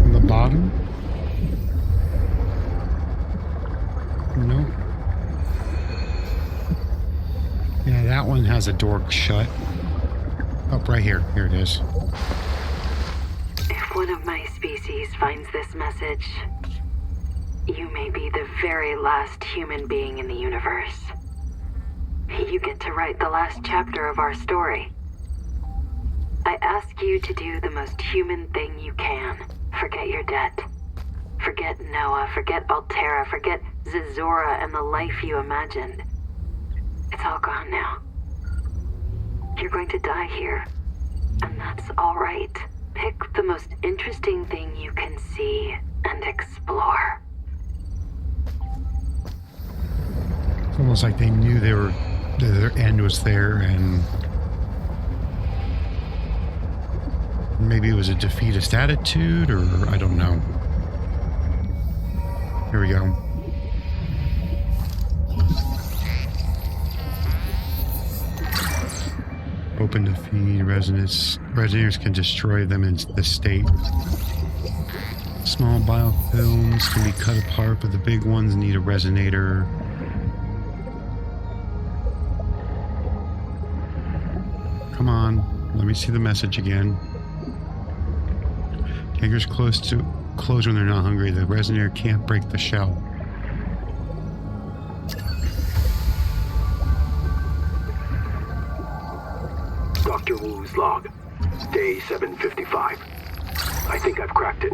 From the bottom? Nope. Yeah, that one has a door shut. Oh, right here. Here it is. If one of my species finds this message, you may be the very last human being in the universe. You get to write the last chapter of our story. I ask you to do the most human thing you can. Forget your debt. Forget Noah, forget Altera, forget Zazora and the life you imagined. It's all gone now. You're going to die here, and that's all right. Pick the most interesting thing you can see and explore. It's almost like they knew their end was there, and maybe it was a defeatist attitude, or I don't know. Here we go. Open to feed resonators. Resonators can destroy them in this state. Small biofilms can be cut apart, but the big ones need a resonator. Come on, let me see the message again. Tankers close when they're not hungry. The resonator can't break the shell. Dr. Wu's log, day 755. I think I've cracked it.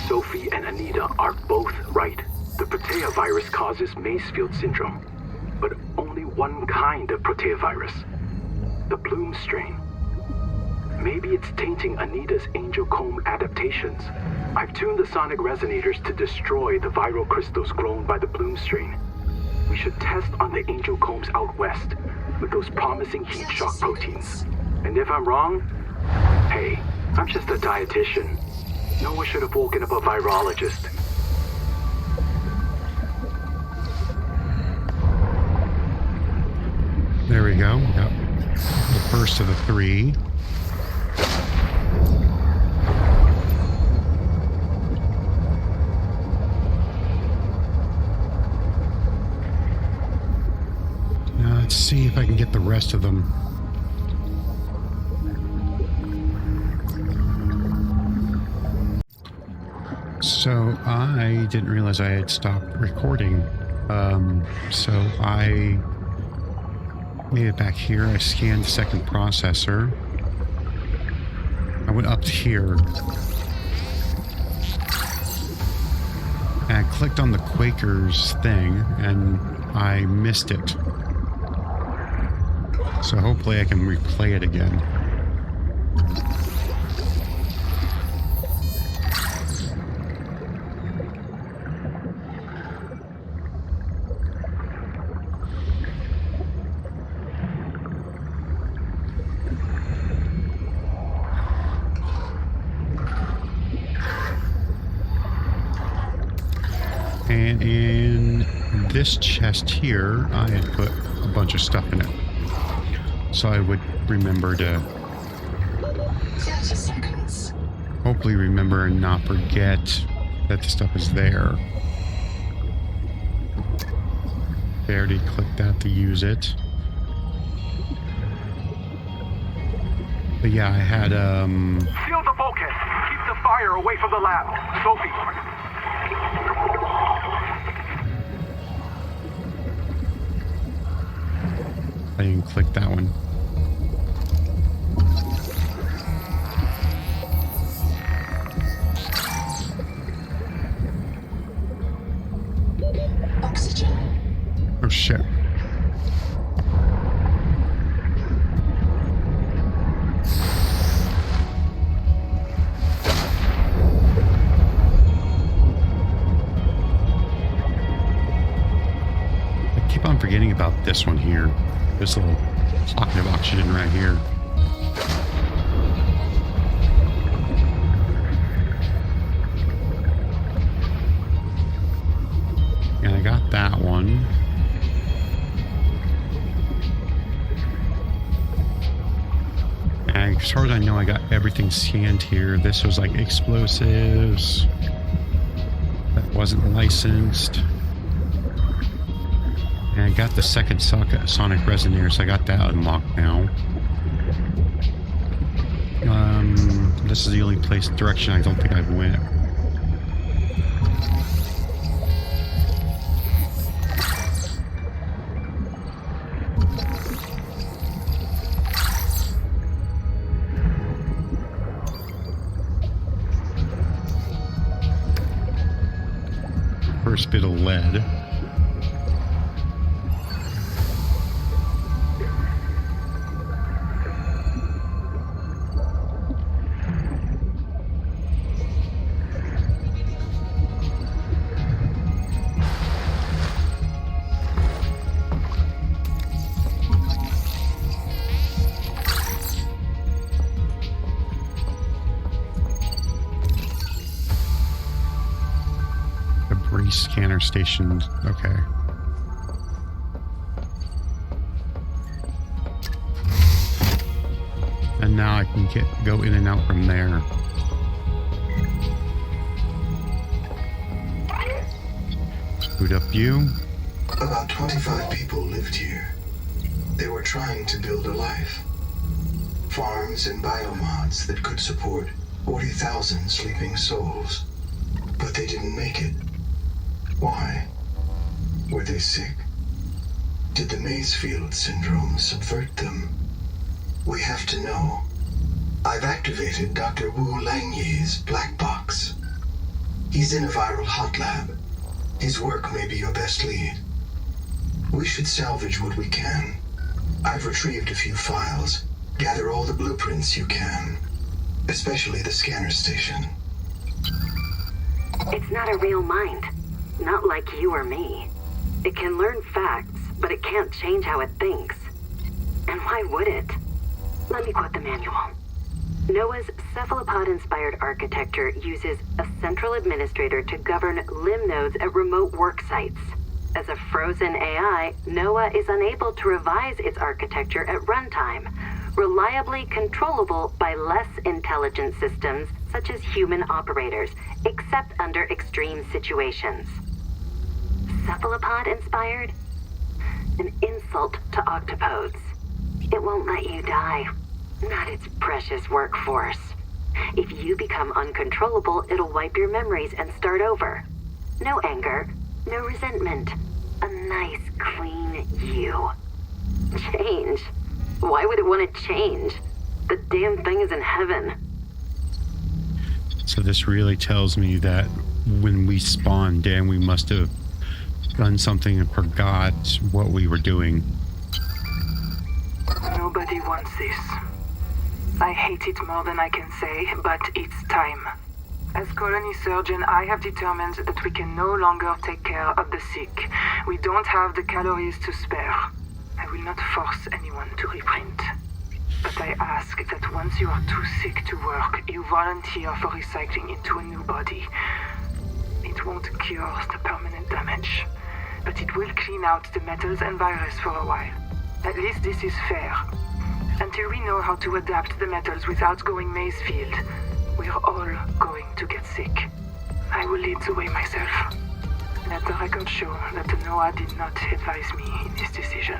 Sophie and Anita are both right. The Protea virus causes Macefield syndrome, but only one kind of Protea virus, the Bloom strain. Maybe it's tainting Anita's angel comb adaptations. I've tuned the sonic resonators to destroy the viral crystals grown by the Bloom strain. We should test on the angel combs out west with those promising heat shock proteins. And if I'm wrong, hey, I'm just a dietitian. Noah should have woken up a virologist. There we go. Yep. The first of the three. Now let's see if I can get the rest of them. So I didn't realize I had stopped recording. So I made it back here. I scanned the second processor. I went up to here. And I clicked on the Quakers thing and I missed it. So hopefully I can replay it again. this chest here, I had put a bunch of stuff in it. So I would remember to 30 seconds. hopefully remember and not forget that the stuff is there. I already clicked that to use it. But yeah, I had Shield the bulkhead. Keep the fire away from the lab. Sophie. I didn't click that one. Oxygen. Oh shit. I keep on forgetting about this one here. This little pocket of oxygen right here. And I got that one. And as far as I know, I got everything scanned here. This was like explosives. That wasn't licensed. And I got the second sonic resonator, so I got that unlocked now. This is the only direction I don't think I've went. First bit of lead. Scanner station. Okay. And now I can go in and out from there. Boot up you. About 25 people lived here. They were trying to build a life. Farms and biomods that could support 40,000 sleeping souls. But they didn't make it. Why? Were they sick? Did the Maysfield syndrome subvert them? We have to know. I've activated Dr. Wu Langyi's black box. He's in a viral hot lab. His work may be your best lead. We should salvage what we can. I've retrieved a few files. Gather all the blueprints you can. Especially the scanner station. It's not a real mind. Not like you or me. It can learn facts, but it can't change how it thinks. And why would it? Let me quote the manual. NOAA's cephalopod-inspired architecture uses a central administrator to govern limb nodes at remote work sites. As a frozen AI, NOAA is unable to revise its architecture at runtime, reliably controllable by less intelligent systems such as human operators, except under extreme situations. Cephalopod-inspired? An insult to octopodes. It won't let you die. Not its precious workforce. If you become uncontrollable, it'll wipe your memories and start over. No anger, no resentment. A nice, clean you. Change? Why would it want to change? The damn thing is in heaven. So this really tells me that when we spawned, Dan, we must have done something and forgot what we were doing. Nobody wants this. I hate it more than I can say, but it's time. As colony surgeon, I have determined that we can no longer take care of the sick. We don't have the calories to spare. I will not force anyone to reprint. But I ask that once you are too sick to work, you volunteer for recycling into a new body. It won't cure the permanent damage, but it will clean out the metals and virus for a while. At least this is fair. Until we know how to adapt the metals without going Mazefield, we're all going to get sick. I will lead the way myself. Let the record show that Noah did not advise me in this decision.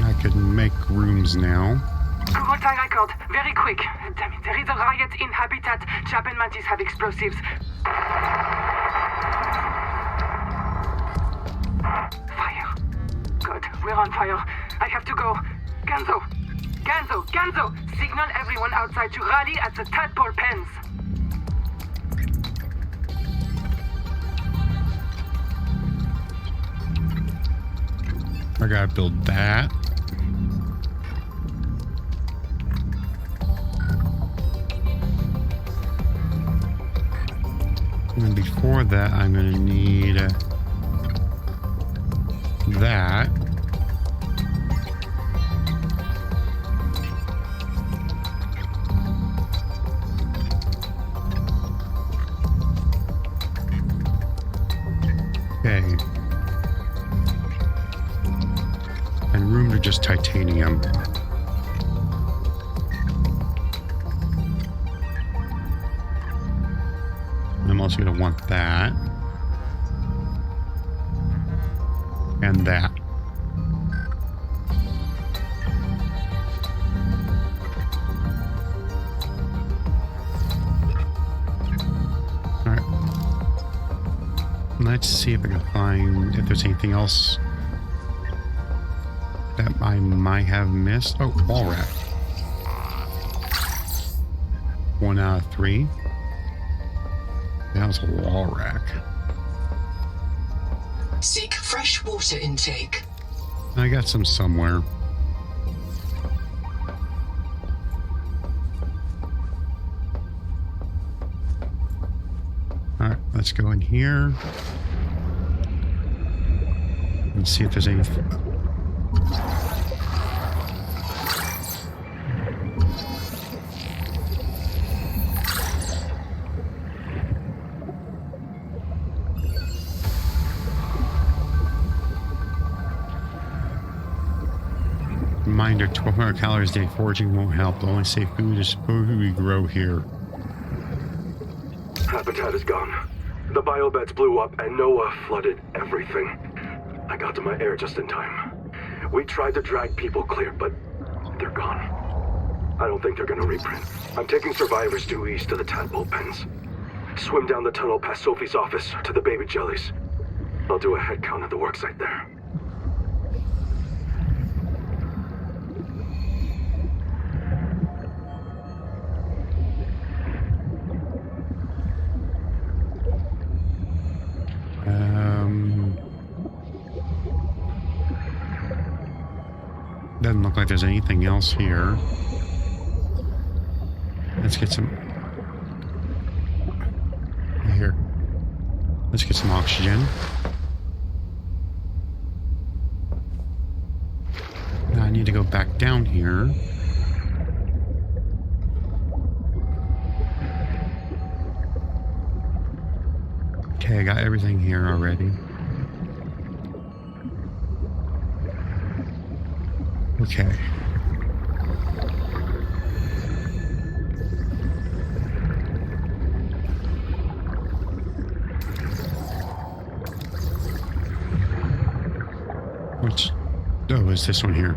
I can make rooms now. Multi record, very quick. Damn it, there is a riot in Habitat. Chap and Mantis have explosives. Fire. God, we're on fire. I have to go. Ganzo! Ganzo! Ganzo! Signal everyone outside to rally at the tadpole pens. I gotta build that. And before that, I'm gonna need that. Okay. And room to just titanium. I'm also going to want that. And that. Alright. Let's see if I can find if there's anything else that I might have missed. Oh, wall rack. 1 out of 3. That was a wall rack. Seek fresh water intake. I got some somewhere. Alright, let's go in here. And see if there's any... Reminder, 1,200 calories a day foraging won't help. The only safe food is food we grow here. Habitat is gone. The biobeds blew up and Noah flooded everything. I got to my air just in time. We tried to drag people clear, but they're gone. I don't think they're gonna reprint. I'm taking survivors due east to the tadpole pens. Swim down the tunnel past Sophie's office to the baby jellies. I'll do a head count at the worksite there. Doesn't look like there's anything else here. Let's get some... Here. Let's get some oxygen. Now I need to go back down here. Okay, I got everything here already. Okay. Which... Oh, is this one here?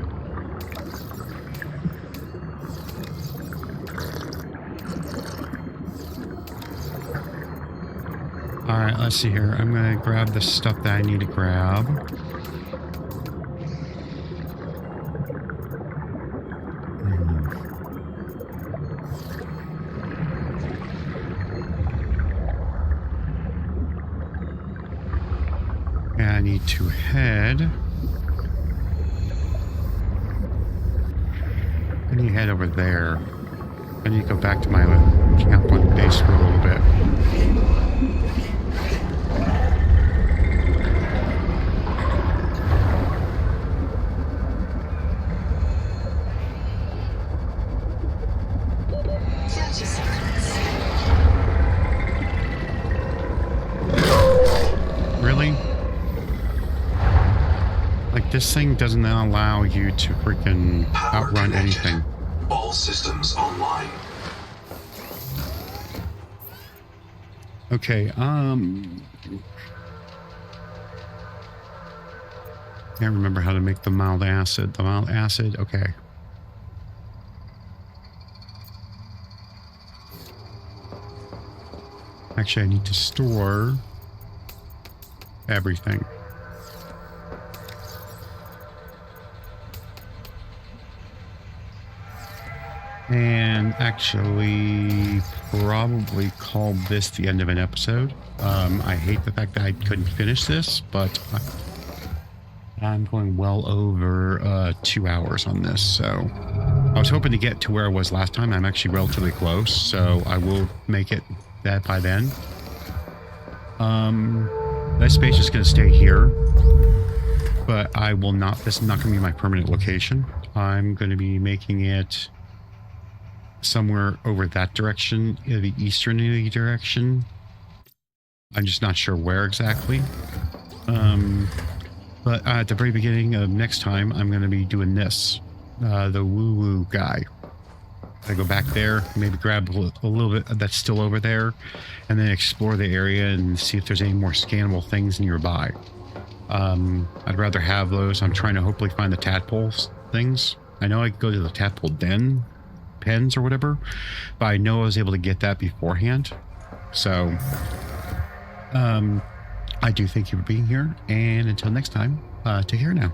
Alright, let's see here. I'm gonna grab the stuff that I need to grab. I need to head. I need to head over there. I need to go back to my camp on base for a little bit. this thing doesn't allow you to freaking Power outrun connected. anything. All systems online. Okay, can't remember how to make the mild acid. The mild acid, okay. Actually, I need to store everything. And actually, probably call this the end of an episode. I hate the fact that I couldn't finish this, but I'm going well over 2 hours on this. So I was hoping to get to where I was last time. I'm actually relatively close, so I will make it that by then. That space is going to stay here, but I will not. This is not going to be my permanent location. I'm going to be making it somewhere over that direction, the easterly direction. I'm just not sure where exactly. But at the very beginning of next time, I'm going to be doing this, the woo-woo guy. I go back there, maybe grab a little bit that's still over there, and then explore the area and see if there's any more scannable things nearby. I'd rather have those. I'm trying to hopefully find the tadpole things. I know I could go to the tadpole pens or whatever, but I know I was able to get that beforehand. So I do thank you for being here, and until next time, take care now.